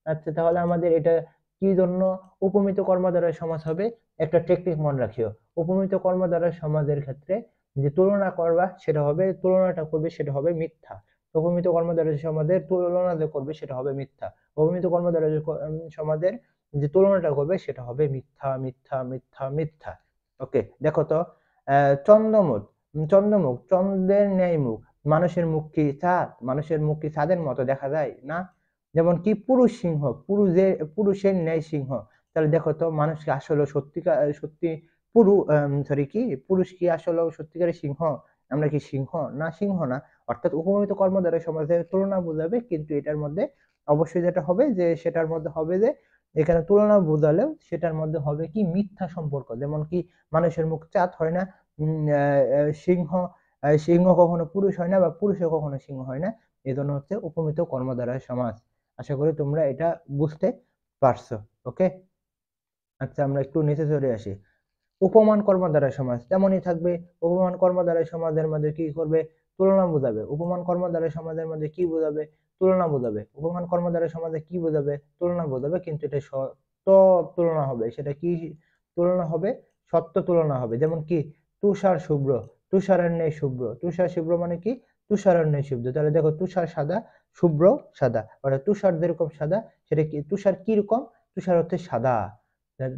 আচ্ছা, তাহলে আমাদের এটা কি জন্য উপমিত কর্মধারয় সমাস হবে? একটা টেকনিক মনে রাখিও। উপমিত কর্মধারয় সমাজের ক্ষেত্রে যে তুলনা করবা সেটা হবে, তুলনাটা করবে সেটা হবে মিথ্যা। উপমিত কর্মধারয় সমাজের তুলনা যে করবে সেটা হবে মিথ্যা। উপমিত কর্মধারয় সমাজের যে তুলনাটা করবে সেটা হবে মিথ্যা, মিথ্যা, মিথ্যা, মিথ্যা। ওকে, দেখো তো, চন্দ্রমুখ, চন্দ্রমুখ, চন্দ্রের ন্যায় মুখ, মানুষের মুখ কি চাঁদ? মানুষের মুখ কি চাঁদের মতো দেখা যায় না? যেমন কি পুরুষ সিংহ, পুরুষের ন্যায় সিংহ। তাহলে দেখো তো, মানুষ কি আসলে সত্যিকার সত্যি সরি কি পুরুষ কি আসলে সত্যিকারের সিংহ? আমরা কি সিংহ? না, সিংহ না। অর্থাৎ উপমিত কর্মধারয় সমাজের তুলনা বোঝাবে, কিন্তু এটার মধ্যে অবশ্যই যেটা হবে যে সেটার মধ্যে হবে যে এখানে তুলনা বোঝালেও সেটার মধ্যে হবে কি? মিথ্যা সম্পর্ক। যেমন কি মানুষের মুখ চাঁদ হয় না, সিংহ সিংহ কখনো পুরুষ হয় না বা পুরুষও কখনো সিংহ হয় না, এই জন্য হচ্ছে উপমিত কর্মধারয় সমাস। আশা করি তোমরা এটা বুঝতে পারছো। ওকে, আচ্ছা আমরা একটু নিচে চলে আসি। উপমান কর্মধারয় সমাস তেমনই থাকবে। উপমান কর্মধারয় সমাজের মধ্যে কি করবে? তুলনা বোঝাবে। উপমান কর্মধারয় সমাজের মধ্যে কি বোঝাবে? তুলনা বোঝাবে। উপমান কর্মধারয় সমাজে কি বোঝাবে? তুলনা বোঝাবে, কিন্তু এটা সত্য তুলনা হবে। সেটা কি তুলনা হবে? সত্য তুলনা হবে। যেমন কি তুষার শুভ্র, তুষারের ন্যায় শুভ্র। তুষার শুভ্র মানে কি? তুষারের ন্যায় শুভ্র। তাহলে দেখো তুষার সাদা, শুভ্র সাদা, অর্থাৎ তুষার যেরকম সাদা, সেটা কি তুষার কি রকম? তুষার হচ্ছে সাদা।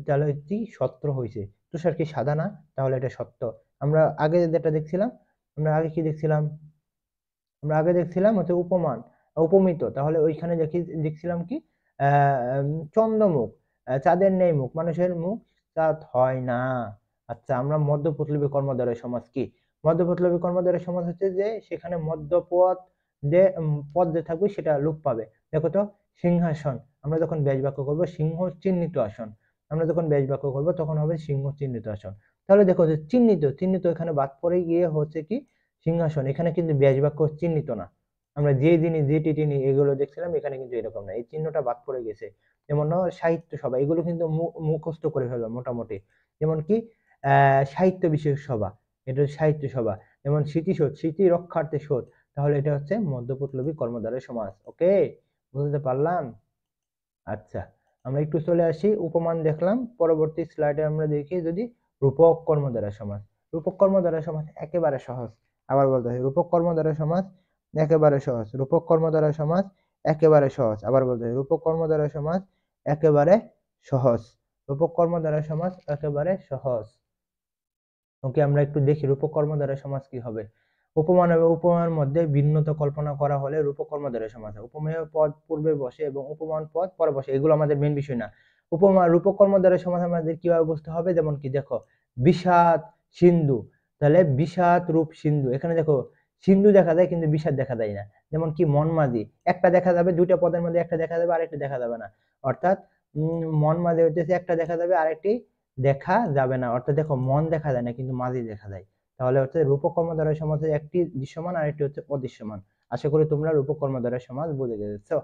তাহলে এটি সত্য হয়েছে। তুষার কি সাদা না? তাহলে এটা সত্য। আমরা আগে যেটা দেখছিলাম, আমরা আগে কি দেখছিলাম? আমরা আগে দেখছিলাম হচ্ছে উপমান, উপমিত। তাহলে ওইখানে দেখছিলাম কি চন্দ্রমুখ, চাঁদের নেই মুখ, মানুষের মুখ চাঁদ হয় না। আচ্ছা, আমরা মধ্যপথলবী কর্মধারয় সমাজ কি? মধ্যপথলবী কর্মধারয় সমাজ হচ্ছে যে সেখানে মধ্যপদ যে পদ যে থাকবে সেটা লোপ পাবে। দেখো তো, সিংহাসন, আমরা যখন ব্যাস বাক্য করবো সিংহ চিহ্নিত আসন, আমরা যখন ব্যাস বাক্য করবো তখন হবে সিংহ চিহ্নিত আসন। তাহলে দেখো যে চিহ্নিত, চিহ্নিত এখানে বাদ পড়ে গিয়ে হচ্ছে কি সিংহাসন। এখানে কিন্তু ব্যাস বাক্য চিহ্নিত না। আমরা যে জিনিস যে টিটিনি এগুলো দেখছিলাম, এখানে কিন্তু এরকম না, এই চিহ্নটা বাদ পড়ে গেছে। যেমন সাহিত্য সভা, এগুলো কিন্তু মুখস্থ করে ফেলবে মোটামুটি। যেমন কি সাহিত্য বিষয়ক সভা, এটা সাহিত্য সভা। যেমন স্মৃতিশোধ, স্মৃতি রক্ষার্থে শোধ, তাহলে এটা হচ্ছে মধ্যপথলবী কর্মধারয় সমাস। ওকে, বুঝতে পারলাম? আচ্ছা, আমরা একটু চলে আসি। উপমান দেখলাম, পরবর্তী স্লাইডে আমরা দেখি যদি রূপক কর্মধারয় সমাস। রূপক কর্মধারয় সমাস একেবারে সহজ। আবার বলতে হয়, রূপক কর্মধারয় সমাস একেবারে সহজ। রূপক কর্মধারয় সমাস একেবারে সহজ। আবার বলতে হয়, রূপক কর্মধারয় সমাস একেবারে সহজ। রূপক কর্মধারয় সমাস একেবারে সহজ। ওকে, আমরা একটু দেখি রূপক কর্মধারয় সমাস কি হবে। উপমান এবং উপমার মধ্যে ভিন্নতা কল্পনা করা হলে রূপক কর্মধারয় সমাস হয়। উপমেয় পদ পূর্বে বসে এবং উপমান পদ পরে বসে, এগুলো আমাদের মেন বিষয় না। উপমা রূপক কর্মধারয় সমাস আমাদের কিভাবে বুঝতে হবে? যেমন কি দেখো, বিষাদ সিন্ধু, তাহলে বিষাদ রূপ সিন্ধু, এখানে দেখো সিন্ধু দেখা যায় কিন্তু বিষাদ দেখা যায় না। যেমন কি মনমাদি, একটা দেখা যাবে, দুইটা পদের মধ্যে একটা দেখা যাবে আরেকটা দেখা যাবে না। অর্থাৎ মনমাদি হইতেছে একটা দেখা যাবে আরেকটি দেখা যাবে না। অর্থাৎ দেখো, মন দেখা যায় না কিন্তু মাঝি দেখা যায়। তাহলে হচ্ছে রূপক কর্মধারয় সমাসের একটি দৃশ্যমান আর একটি হচ্ছে অদৃশ্যমান। আশা করি তোমরা রূপক কর্মধারয় সমাস বুঝে গেছো।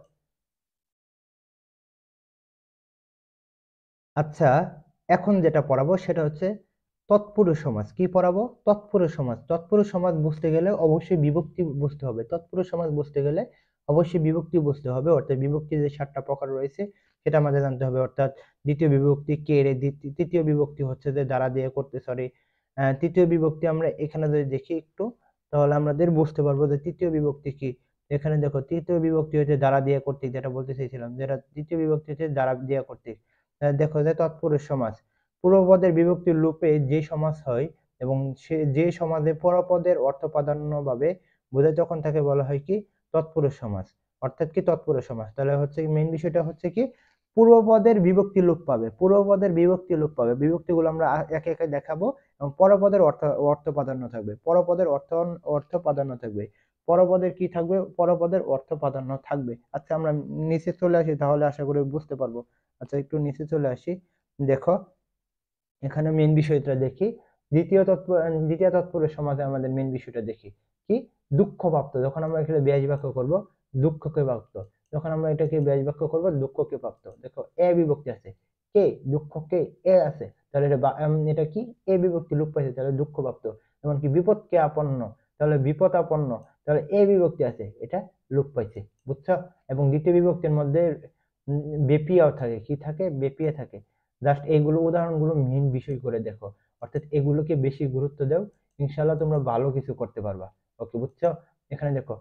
আচ্ছা, এখন যেটা পড়াবো সেটা হচ্ছে তৎপুরুষ সমাস। কি পড়াবো? তৎপুরুষ সমাস। তৎপুরুষ সমাস বুঝতে গেলে অবশ্যই বিভক্তি বুঝতে হবে। তৎপুরুষ সমাস বুঝতে গেলে অবশ্যই বিভক্তি বুঝতে হবে। অর্থাৎ বিভক্তির যে 7টা প্রকার রয়েছে সেটা আমাদের জানতে হবে। অর্থাৎ দ্বিতীয় বিভক্তি কে রে, তৃতীয় বিভক্তি হচ্ছে যে দ্বারা দিয়ে করতে, সরি, তৃতীয় বিভক্তি আমরা এখানে যদি দেখি একটু, তাহলে আমাদের বুঝতে পারবো যে তৃতীয় বিভক্তি কি। এখানে দেখো, তৃতীয় বিভক্তি হচ্ছে দ্বারা দিয়ে কর্তৃক, যেটা বলতে চাইছিলাম, যেটা তৃতীয় বিভক্তি হচ্ছে দ্বারা দিয়ে কর্তৃক। দেখো যে তৎপুরুষ সমাস, পূর্বপদের বিভক্তির লোপে যে সমাস হয় এবং সে যে সমাজে পরপদের অর্থ প্রাধান্য ভাবে বোঝায় তখন তাকে বলা হয় কি? তৎপুরুষ সমাস। অর্থাৎ কি তৎপুরুষ সমাস। তাহলে হচ্ছে মেইন বিষয়টা হচ্ছে কি, পূর্বপদের বিভক্তি লোপ পাবে, পূর্বপদের বিভক্তি লোপ পাবে। বিভক্তিগুলো আমরা একে একে দেখাবো এবং পরপদের অর্থ অর্থ প্রাধান্য থাকবে। পরপদের অর্থ অর্থ প্রাধান্য থাকবে। পরপদের কি থাকবে? পরপদের অর্থ প্রাধান্য থাকবে। আচ্ছা, আমরা নিচে চলে আসি, তাহলে আশা করি বুঝতে পারবো। আচ্ছা, একটু নিচে চলে আসি। দেখো, এখানে মেন বিষয়টা দেখি। দ্বিতীয় তৎপুরুষ সমাজে আমাদের মেন বিষয়টা দেখি কি? দুঃখপ্রাপ্ত। যখন আমরা এখানে ব্যাস বাক্য করব, দুঃখকে প্রাপ্ত। যখন আমরা এটাকে ব্যাস বাক্য করব, দুঃখকে প্রাপ্ত। দেখো, এ বিভক্তি আছে, কে, দুঃখকে এ আছে, তাহলে এটা কি? এ বিভক্তি লোপ পাইছে, তাহলে দুঃখপ্রাপ্ত। যেমন কি বিপদকে আপন্ন, তাহলে বিপদ আপন্ন, তাহলে এ বিভক্তি আছে, এটা লোপ পাইছে। বুঝছো? এবং দ্বিতীয় বিভক্তির মধ্যে বেপিয়াও থাকে, কি থাকে? বেপিয়া থাকে। জাস্ট এইগুলো উদাহরণগুলো মেইন বিষয় করে দেখো। অর্থাৎ এগুলোকে বেশি গুরুত্ব দাও, ইনশাল্লাহ তোমরা ভালো কিছু করতে পারবা। ওকে, বুঝছো? এখানে দেখো,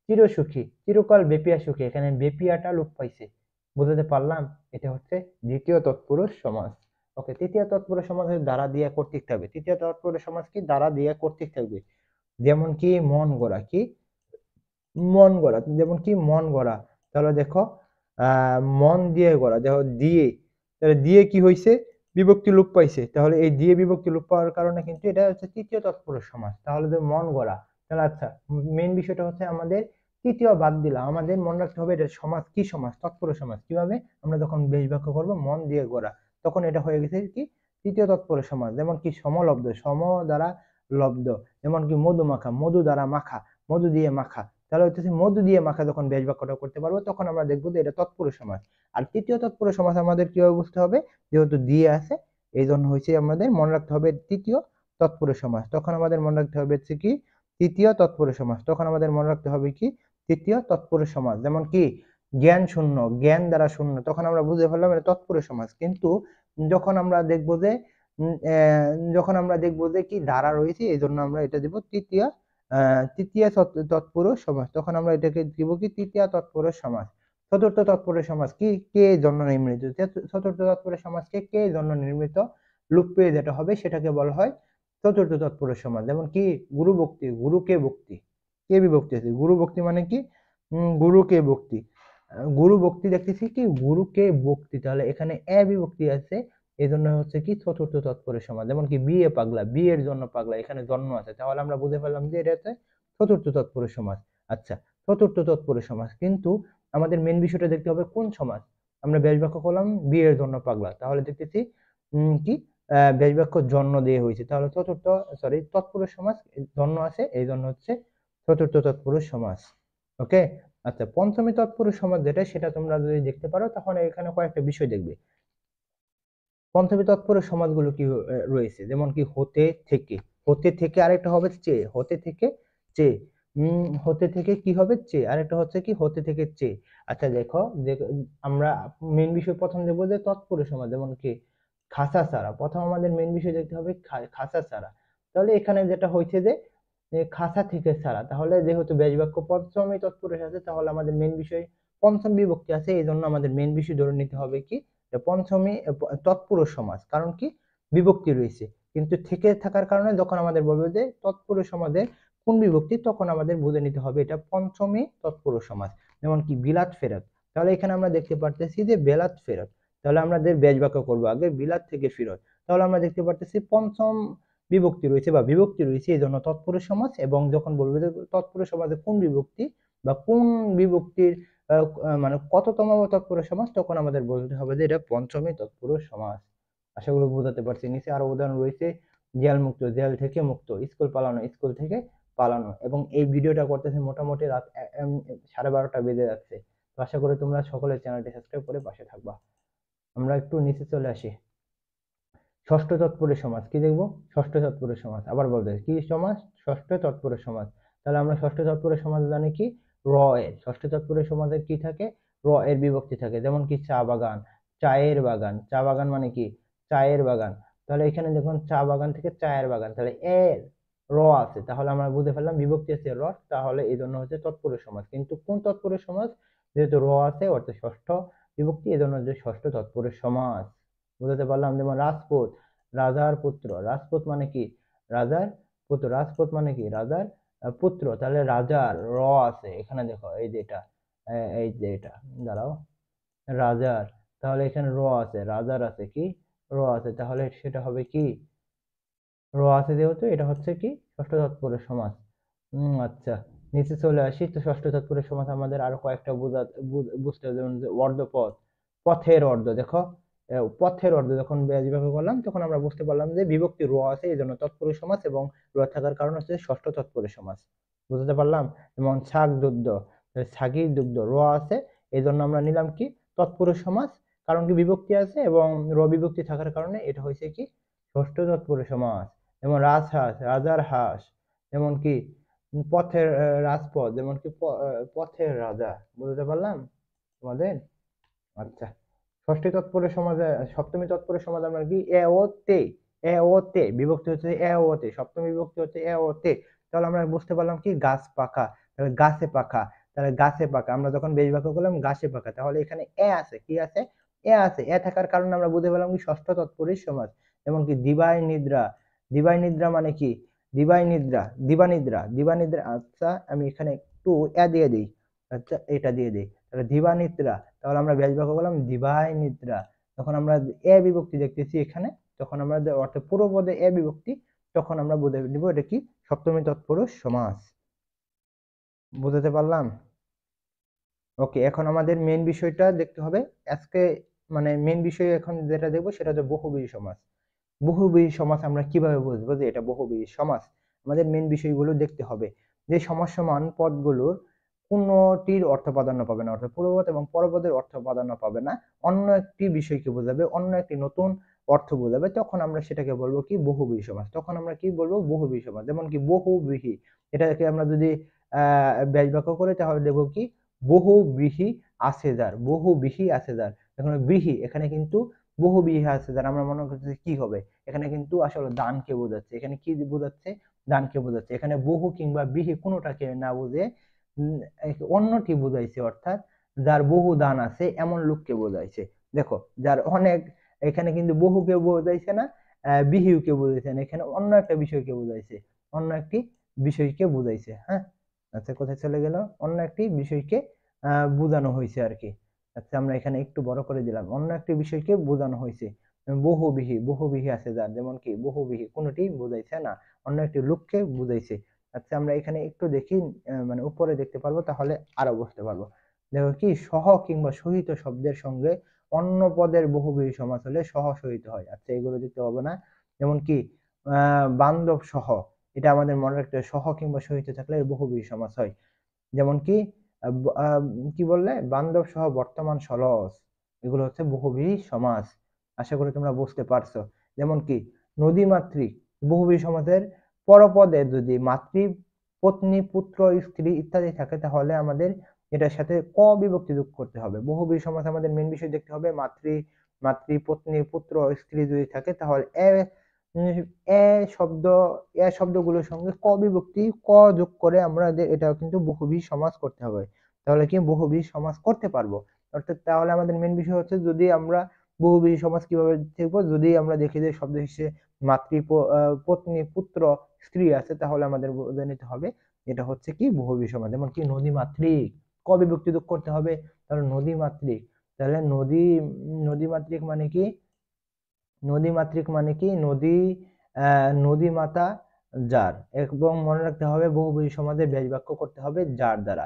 চিরসুখী, চিরকাল বেপিয়া সুখী, এখানে বেপিয়াটা লোপ পাইছে। বুঝতে পারলাম? এটা হচ্ছে দ্বিতীয় তৎপুরুষ সমাস। ওকে, তৃতীয় তৎপুরুষ সমাস দ্বারা দিয়া কর্তৃক থাকবে। তৃতীয় তৎপুরুষ সমাস কি? দ্বারা দিয়া কর্তৃক থাকবে। যেমন কি মন গড়া, কি? মন গড়া, যেমন কি মন গড়া। তাহলে দেখো, মন দিয়ে গড়া, দেখো দিয়ে, তাহলে দিয়ে কি হয়েছে? বিভক্তি লোপ পাইছে। তাহলে এই দিয়ে বিভক্তি লোপ পাওয়ার কারণে কিন্তু এটা হচ্ছে তৃতীয় তৎপুরুষ সমাস। তাহলে যে মন গড়া, তাহলে আচ্ছা, মেন বিষয়টা হচ্ছে আমাদের তৃতীয় বাদ দিলাম। আমাদের মনে রাখতে হবে এটা সমাজ কি? সমাজ তৎপুরুষ সমাজ। কিভাবে? আমরা যখন বেশ বাক্য করবো মন দিয়ে গড়া, তখন এটা হয়ে গেছে কি? তৃতীয় তৎপুরুষ সমাজ। যেমন কি সমলব্ধ, সম দ্বারা লব্ধ। যেমন কি মধুমাখা, মধু দ্বারা মাখা, মধু দিয়ে মাখা, তাহলে হচ্ছে মধু দিয়ে মাখা যখন ব্যাস বাক্যটা করতে পারবো তখন আমরা দেখবো যে এটা তৎপুরুষ সমাস। আর তৃতীয় তৎপুরুষ সমাস আমাদের কিভাবে বুঝতে হবে, যেহেতু দিয়ে আছে এই জন্য হয়েছে আমাদের মনে রাখতে হবে তৃতীয় তৎপুরুষ সমাস। তখন আমাদের মনে রাখতে হবে হচ্ছে কি তৃতীয় তৎপুরুষ সমাস। তখন আমাদের মনে রাখতে হবে কি তৃতীয় তৎপুরুষ সমাস। যেমন কি জ্ঞান শূন্য, জ্ঞান দ্বারা শূন্য, তখন আমরা বুঝে ফেললাম এটা তৎপুরুষ সমাস। কিন্তু যখন আমরা দেখবো যে যখন আমরা দেখবো যে কি দ্বারা রয়েছে এই জন্য আমরা এটা দিব তৃতীয় তৃতীয় তৎপুরুষ সমাস। তখন আমরা এটাকে দিব কি তৃতীয় তৎপুরুষ সমাস। চতুর্থ তৎপুরুষ সমাস কি কে জন্য নির্মিত, চতুর্থ তৎপুরুষ সমাসকে কে জন্য নির্মিত লোপ পেয়ে যেটা হবে সেটাকে বলা হয় চতুর্থ তৎপুরুষ সমাস। যেমন কি গুরু ভক্তি, গুরুকে ভক্তি, কে বিভক্তি আছে, গুরু ভক্তি মানে কি গুরুকে ভক্তি, গুরু ভক্তি দেখতেছি কি গুরুকে ভক্তি, তাহলে এখানে এ বিভক্তি আছে এই জন্য হচ্ছে কি চতুর্থ তৎপুরুষ সমাস। যেমন কি বিয়ে পাগলা, বিয়ের জন্য পাগলা, এখানে জন্ম আছে, তাহলে আমরা বুঝে ফেললাম যে এটা হচ্ছে চতুর্থ তৎপুরুষ সমাস। আচ্ছা, চতুর্থ তৎপুরুষ সমাস, কিন্তু আমাদের মেন বিষয়টা দেখতে হবে কোন সমাস। আমরা ব্যাস বাক্য করলাম বিয়ের জন্য পাগলা, তাহলে দেখতেছি কি ব্যাস বাক্য জন্ম দিয়ে হয়েছে, তাহলে চতুর্থ তৎপুরুষ সমাস জন্ম আছে এই জন্য হচ্ছে চতুর্থ তৎপুরুষ সমাস। ওকে। আচ্ছা, পঞ্চমী তৎপুরুষ সমাস যেটা সেটা তোমরা যদি দেখতে পারো তাহলে এখানে কয়েকটা বিষয় দেখবে। পঞ্চমী তৎপুরুষ সমাসগুলো কি রয়েছে, যেমন কি হতে থেকে, হতে থেকে আরেকটা হবে চে, হতে থেকে চে, হতে থেকে কি হবে চে, আরেকটা হচ্ছে কি হতে থেকে চে। আচ্ছা দেখো যে আমরা মেন বিষয় প্রথম দেখবো যে তৎপুরুষ সমাস, যেমন কি খাসা সারা, প্রথম আমাদের মেন বিষয় দেখতে হবে খাসা সারা। তাহলে এখানে যেটা হয়েছে যে খাসা থেকে সারা, তাহলে যেহেতু ব্যাস বাক্য পঞ্চমী তৎপুরুষ আছে তাহলে আমাদের মেন বিষয় পঞ্চম বিভক্তি আছে, এই জন্য আমাদের মেন বিষয় ধরে নিতে হবে কি পঞ্চমী তৎপুরুষ সমাস। কারণ কি বিভক্তি রয়েছে, কিন্তু থেকে থাকার কারণে যখন আমাদের বলবে যে তৎপুরুষ সমাসের কোন বিভক্তি তখন আমাদের বুঝে নিতে হবে এটা পঞ্চমী তৎপুরুষ সমাস। যেমন কি বিলাত ফেরত, তাহলে এখানে আমরা দেখতে পারতেছি যে বেলাত ফেরত, তাহলে আমাদের ব্যাস বাক্য করবো আগে বিলাত থেকে ফেরত, তাহলে আমরা দেখতে পারতেছি পঞ্চম বিভক্তি রয়েছে বা বিভক্তি রয়েছে এই জন্য তৎপুরুষ সমাস। এবং যখন বলবে যে তৎপুরুষ সমাসে কোন বিভক্তি বা কোন বিভক্তির মানে কততম তৎপুরুষ সমাস তখন আমাদের বলতে হবে যে এটা পঞ্চমী তৎপুরুষ সমাস। আশা করি বোঝাতে পারছি। নিচে আরো উদাহরণ রয়েছে, জেল মুক্ত, জেল থেকে মুক্ত, স্কুল পালানো, স্কুল থেকে পালানো। এবং এই ভিডিওটা করতেছে মোটামুটি রাত 12:30 বেজে যাচ্ছে। তো আশা করি তোমরা সকলে চ্যানেলটি সাবস্ক্রাইব করে পাশে থাকবা। আমরা একটু নিচে চলে আসি। ষষ্ঠ তৎপুরুষ সমাস কি দেখবো, ষষ্ঠ তৎপুরুষ সমাস আবার বলতে কি সমাস, ষষ্ঠ তৎপুরুষ সমাস। তাহলে আমরা ষষ্ঠ তৎপুরুষ সমাস জানি কি র এর, ষষ্ঠ তৎপুরুষ সমাসের কি থাকে র এর বিভক্তি থাকে। যেমন কি চা বাগান, চায়ের বাগান, চা বাগান মানে কি চায়ের বাগান, তাহলে এখানে যখন চা বাগান থেকে চায়ের বাগান, তাহলে এর র আছে, তাহলে আমরা বুঝে ফেললাম বিভক্তি আছে র, তাহলে এই জন্য হচ্ছে তৎপুরুষ সমাস। কিন্তু কোন তৎপুরুষ সমাস, যেহেতু র আছে অর্থাৎ ষষ্ঠ বিভক্তি এই জন্য হচ্ছে ষষ্ঠ তৎপুরুষ সমাস। বুঝতে পারলাম। যেমন রাজপুত, রাজার পুত্র, রাজপুত মানে কি রাজার পুত্র, রাজপুত মানে কি রাজার পুত্র, তাহলে রাজার র আছে এখানে দেখো এই যে এটা, এই যে এটা দাঁড়াও রাজার, তাহলে এখানে র আছে, রাজার আছে কি র আছে, তাহলে সেটা হবে কি র আছে যেহেতু এটা হচ্ছে কি ষষ্ঠ তৎপুরুষ সমাস। আচ্ছা, নিচে চলে আসি। তো ষষ্ঠ তৎপুরুষ সমাস আমাদের আরো কয়েকটা বুঝতে হবে, যেমন যে অর্ধপদ, পথের অর্ধ, দেখো পথের অর্ধ যখন যেভাবে করলাম তখন আমরা বুঝতে পারলাম যে বিভক্তি র আছে এই জন্য তৎপুরুষ সমাস, এবং র থাকার কারণ হচ্ছে ষষ্ঠ তৎপুরুষ সমাস। বুঝতে পারলাম। যেমন ছাগ দুগ্ধ, ছাগির দুগ্ধ, র আছে এই জন্য আমরা নিলাম কি তৎপুরুষ সমাস, কারণ কি বিভক্তি আছে এবং র বিভক্তি থাকার কারণে এটা হয়েছে কি ষষ্ঠ তৎপুরুষ সমাস। যেমন রাজহাঁস, রাজার হাঁস, যেমন কি পথের রাজপথ, যেমন কি পথের রাজা। বুঝতে পারলাম তোমাদের। আচ্ছা, ষষ্ঠী তৎপুরুষ সমাজে, সপ্তমী তৎপুরুষ সমাজ আমরা কি এ ও তে, এ ও তে বিভক্তি হচ্ছে এ ও তে, সপ্তমী বিভক্তি হচ্ছে এ ও তে। তাহলে আমরা বুঝতে পারলাম কি গাছ পাকা, তাহলে গাছে পাকা, তাহলে গাছে পাকা আমরা যখন বেশ বাক্য করলাম গাছে পাকা, তাহলে এখানে এ আছে কি আছে এ আছে, এ থাকার কারণে আমরা বুঝতে পারলাম কি ষষ্ঠ তৎপুরুষ সমাজ। যেমন কি দিবাই নিদ্রা, দিবাই নিদ্রা মানে কি দিবাই নিদ্রা, দিবানিদ্রা, দিবানিদ্রা। আচ্ছা আমি এখানে একটু এ দিয়ে দিই, আচ্ছা এটা দিয়ে দিই, তাহলে দিবানিদ্রা, তাহলে আমরা ব্যাস বাক্য বললাম দিবাই নিদ্রা। তখন আমরা এ বিভক্তি দেখতেছি এখানে, তখন আমরা অর্থাৎ পুরো পদে এ বিভক্তি, তখন আমরা বুঝে নিব এটা কি সপ্তমী তৎপুরুষ সমাস। বুঝতে পারলাম। ওকে, এখন আমাদের মেন বিষয়টা দেখতে হবে আজকে, মানে মেন বিষয় এখন যেটা দেখবো সেটা হচ্ছে বহুব্রীহি সমাস। বহুব্রীহি সমাস আমরা কিভাবে বুঝবো যে এটা বহুব্রীহি সমাস? আমাদের মেন বিষয়গুলো দেখতে হবে যে সমাসমান পদগুলোর কোনটির অর্থ প্রাধান্য পাবে না, অর্থাৎ পূর্বপদ এবং পরপদের অর্থ প্রাধান্য পাবে না, অন্য একটি বিষয়কে বোঝাবে, অন্য একটি নতুন অর্থ বোঝাবে, তখন আমরা সেটাকে বলবো কি বহুব্রীহি সমাস। তখন আমরা কি বলবো বহুব্রীহি সমাস। যেমন কি বহুব্রীহি, এটাকে আমরা যদি ব্যাস বাক্য করি তাহলে দেখবো কি বহুব্রীহি আছে যার, বহুব্রীহি আছে যার। এখন ব্রীহি এখানে কিন্তু বহুব্রীহি আছে যার আমরা মনে করতেছি কি হবে, এখানে কিন্তু আসলে দানকে বোঝাচ্ছে। এখানে কি বোঝাচ্ছে? দানকে বোঝাচ্ছে। এখানে বহু কিংবা ব্রীহি কোনোটাকে না বুঝে অন্যটি বোঝাইছে, অর্থাৎ যার বহু দান আছে এমন লোককে বোঝাইছে। দেখো যার অনেক, এখানে কিন্তু বহুকে বোঝাইছে না, ব্রীহিকে বোঝাইছে না, এখানে অন্য একটা বিষয়কে বোঝাইছে, অন্য একটি বিষয়কে বুঝাইছে। হ্যাঁ, আচ্ছা কোথায় চলে গেল? অন্য একটি বিষয়কে বোঝানো হয়েছে আর কি। আচ্ছা আমরা এখানে একটু বড় করে দিলাম, অন্য একটি বিষয়কে বোঝানো হয়েছে। বহুব্রীহি, বহুব্রীহি আছে যার, যেমন কি বহুব্রীহি কোনোটি বোঝাইছে না, অন্য একটি লোককে বুঝাইছে। আচ্ছা আমরা এখানে একটু দেখি, মানে উপরে দেখতে পারবো তাহলে আরো বুঝতে পারবো। দেখো কি সহ কিংবা সহিত শব্দের সঙ্গে অন্য পদের বহুব্রীহি সমাস হলে সহ সহিত হয়। আচ্ছা এগুলো দিতে হবে না। যেমন কি বান্ধব সহ, এটা আমাদের মনে রাখতে হবে, সহ কিংবা সহিত থাকলে বহুব্রীহি সমাস হয়। যেমন কি কি বললে, বান্ধব সহ বর্তমান সলস, এগুলো হচ্ছে বহুব্রীহি সমাস। আশা করি তোমরা বুঝতে পারছো। যেমন কি নদীমাতৃক, বহুব্রীহি সমাসের পরপদে যদি মাতৃ, পত্নী, পুত্র, স্ত্রী ইত্যাদি থাকে তাহলে আমাদের এটার সাথে ক বিভক্তি যোগ করতে হবে। বহুব্রীহি সমাস আমাদের মেন বিষয় দেখতে হবে, মাতৃ, পত্নী, পুত্র, স্ত্রী যদি থাকে তাহলে এ শব্দ, এ শব্দগুলোর সঙ্গে ক বিভক্তি ক যোগ করে আমরা এটাও কিন্তু বহুব্রীহি সমাস করতে হবে, তাহলে কি বহুব্রীহি সমাস করতে পারবো। অর্থাৎ তাহলে আমাদের মেন বিষয় হচ্ছে যদি আমরা বহুব্রীহি সমাস কিভাবে দেখবো, যদি আমরা দেখি যে শব্দ শেষে মাতৃ, পত্নী, পুত্র, স্ত্রী আছে তাহলে আমাদের বুঝে নিতে হবে এটা হচ্ছে কি বহুব্রীহি সমাস। যেমন কি নদী মাতৃক, ক বিভক্তি যোগ করতে হবে, তাহলে নদী মাতৃক, তাহলে নদী মাতৃক মানে কি, নদী মাতৃক মানে কি নদী, নদী মাতা যার, এবং মনে রাখতে হবে বহুব্রীহি সমাজের ব্যাস বাক্য করতে হবে যার দ্বারা।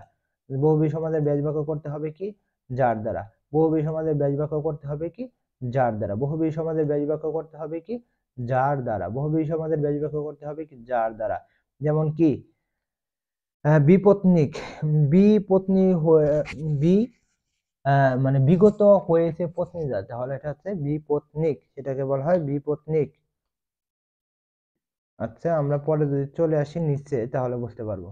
বহুব্রীহি সমাজের ব্যাস বাক্য করতে হবে কি যার দ্বারা। বহুব্রীহি সমাজের ব্যাস বাক্য করতে হবে কি যার দ্বারা। বহুব্রীহি সমাজের ব্যাস বাক্য করতে হবে কি যার দ্বারা। বহুব্রীহি সমাজের ব্যাস বাক্য করতে হবে কি যার দ্বারা। যেমন কি বিপত্নিক, বিপত্নী হয়ে, বি মানে বিগত হয়েছে পত্নী যার, তাহলে এটা হচ্ছে বিপত্নিক, সেটাকে বলা হয় বিপত্নিক। আচ্ছা আমরা পরে যদি চলে আসি নিচে তাহলে বুঝতে পারবো।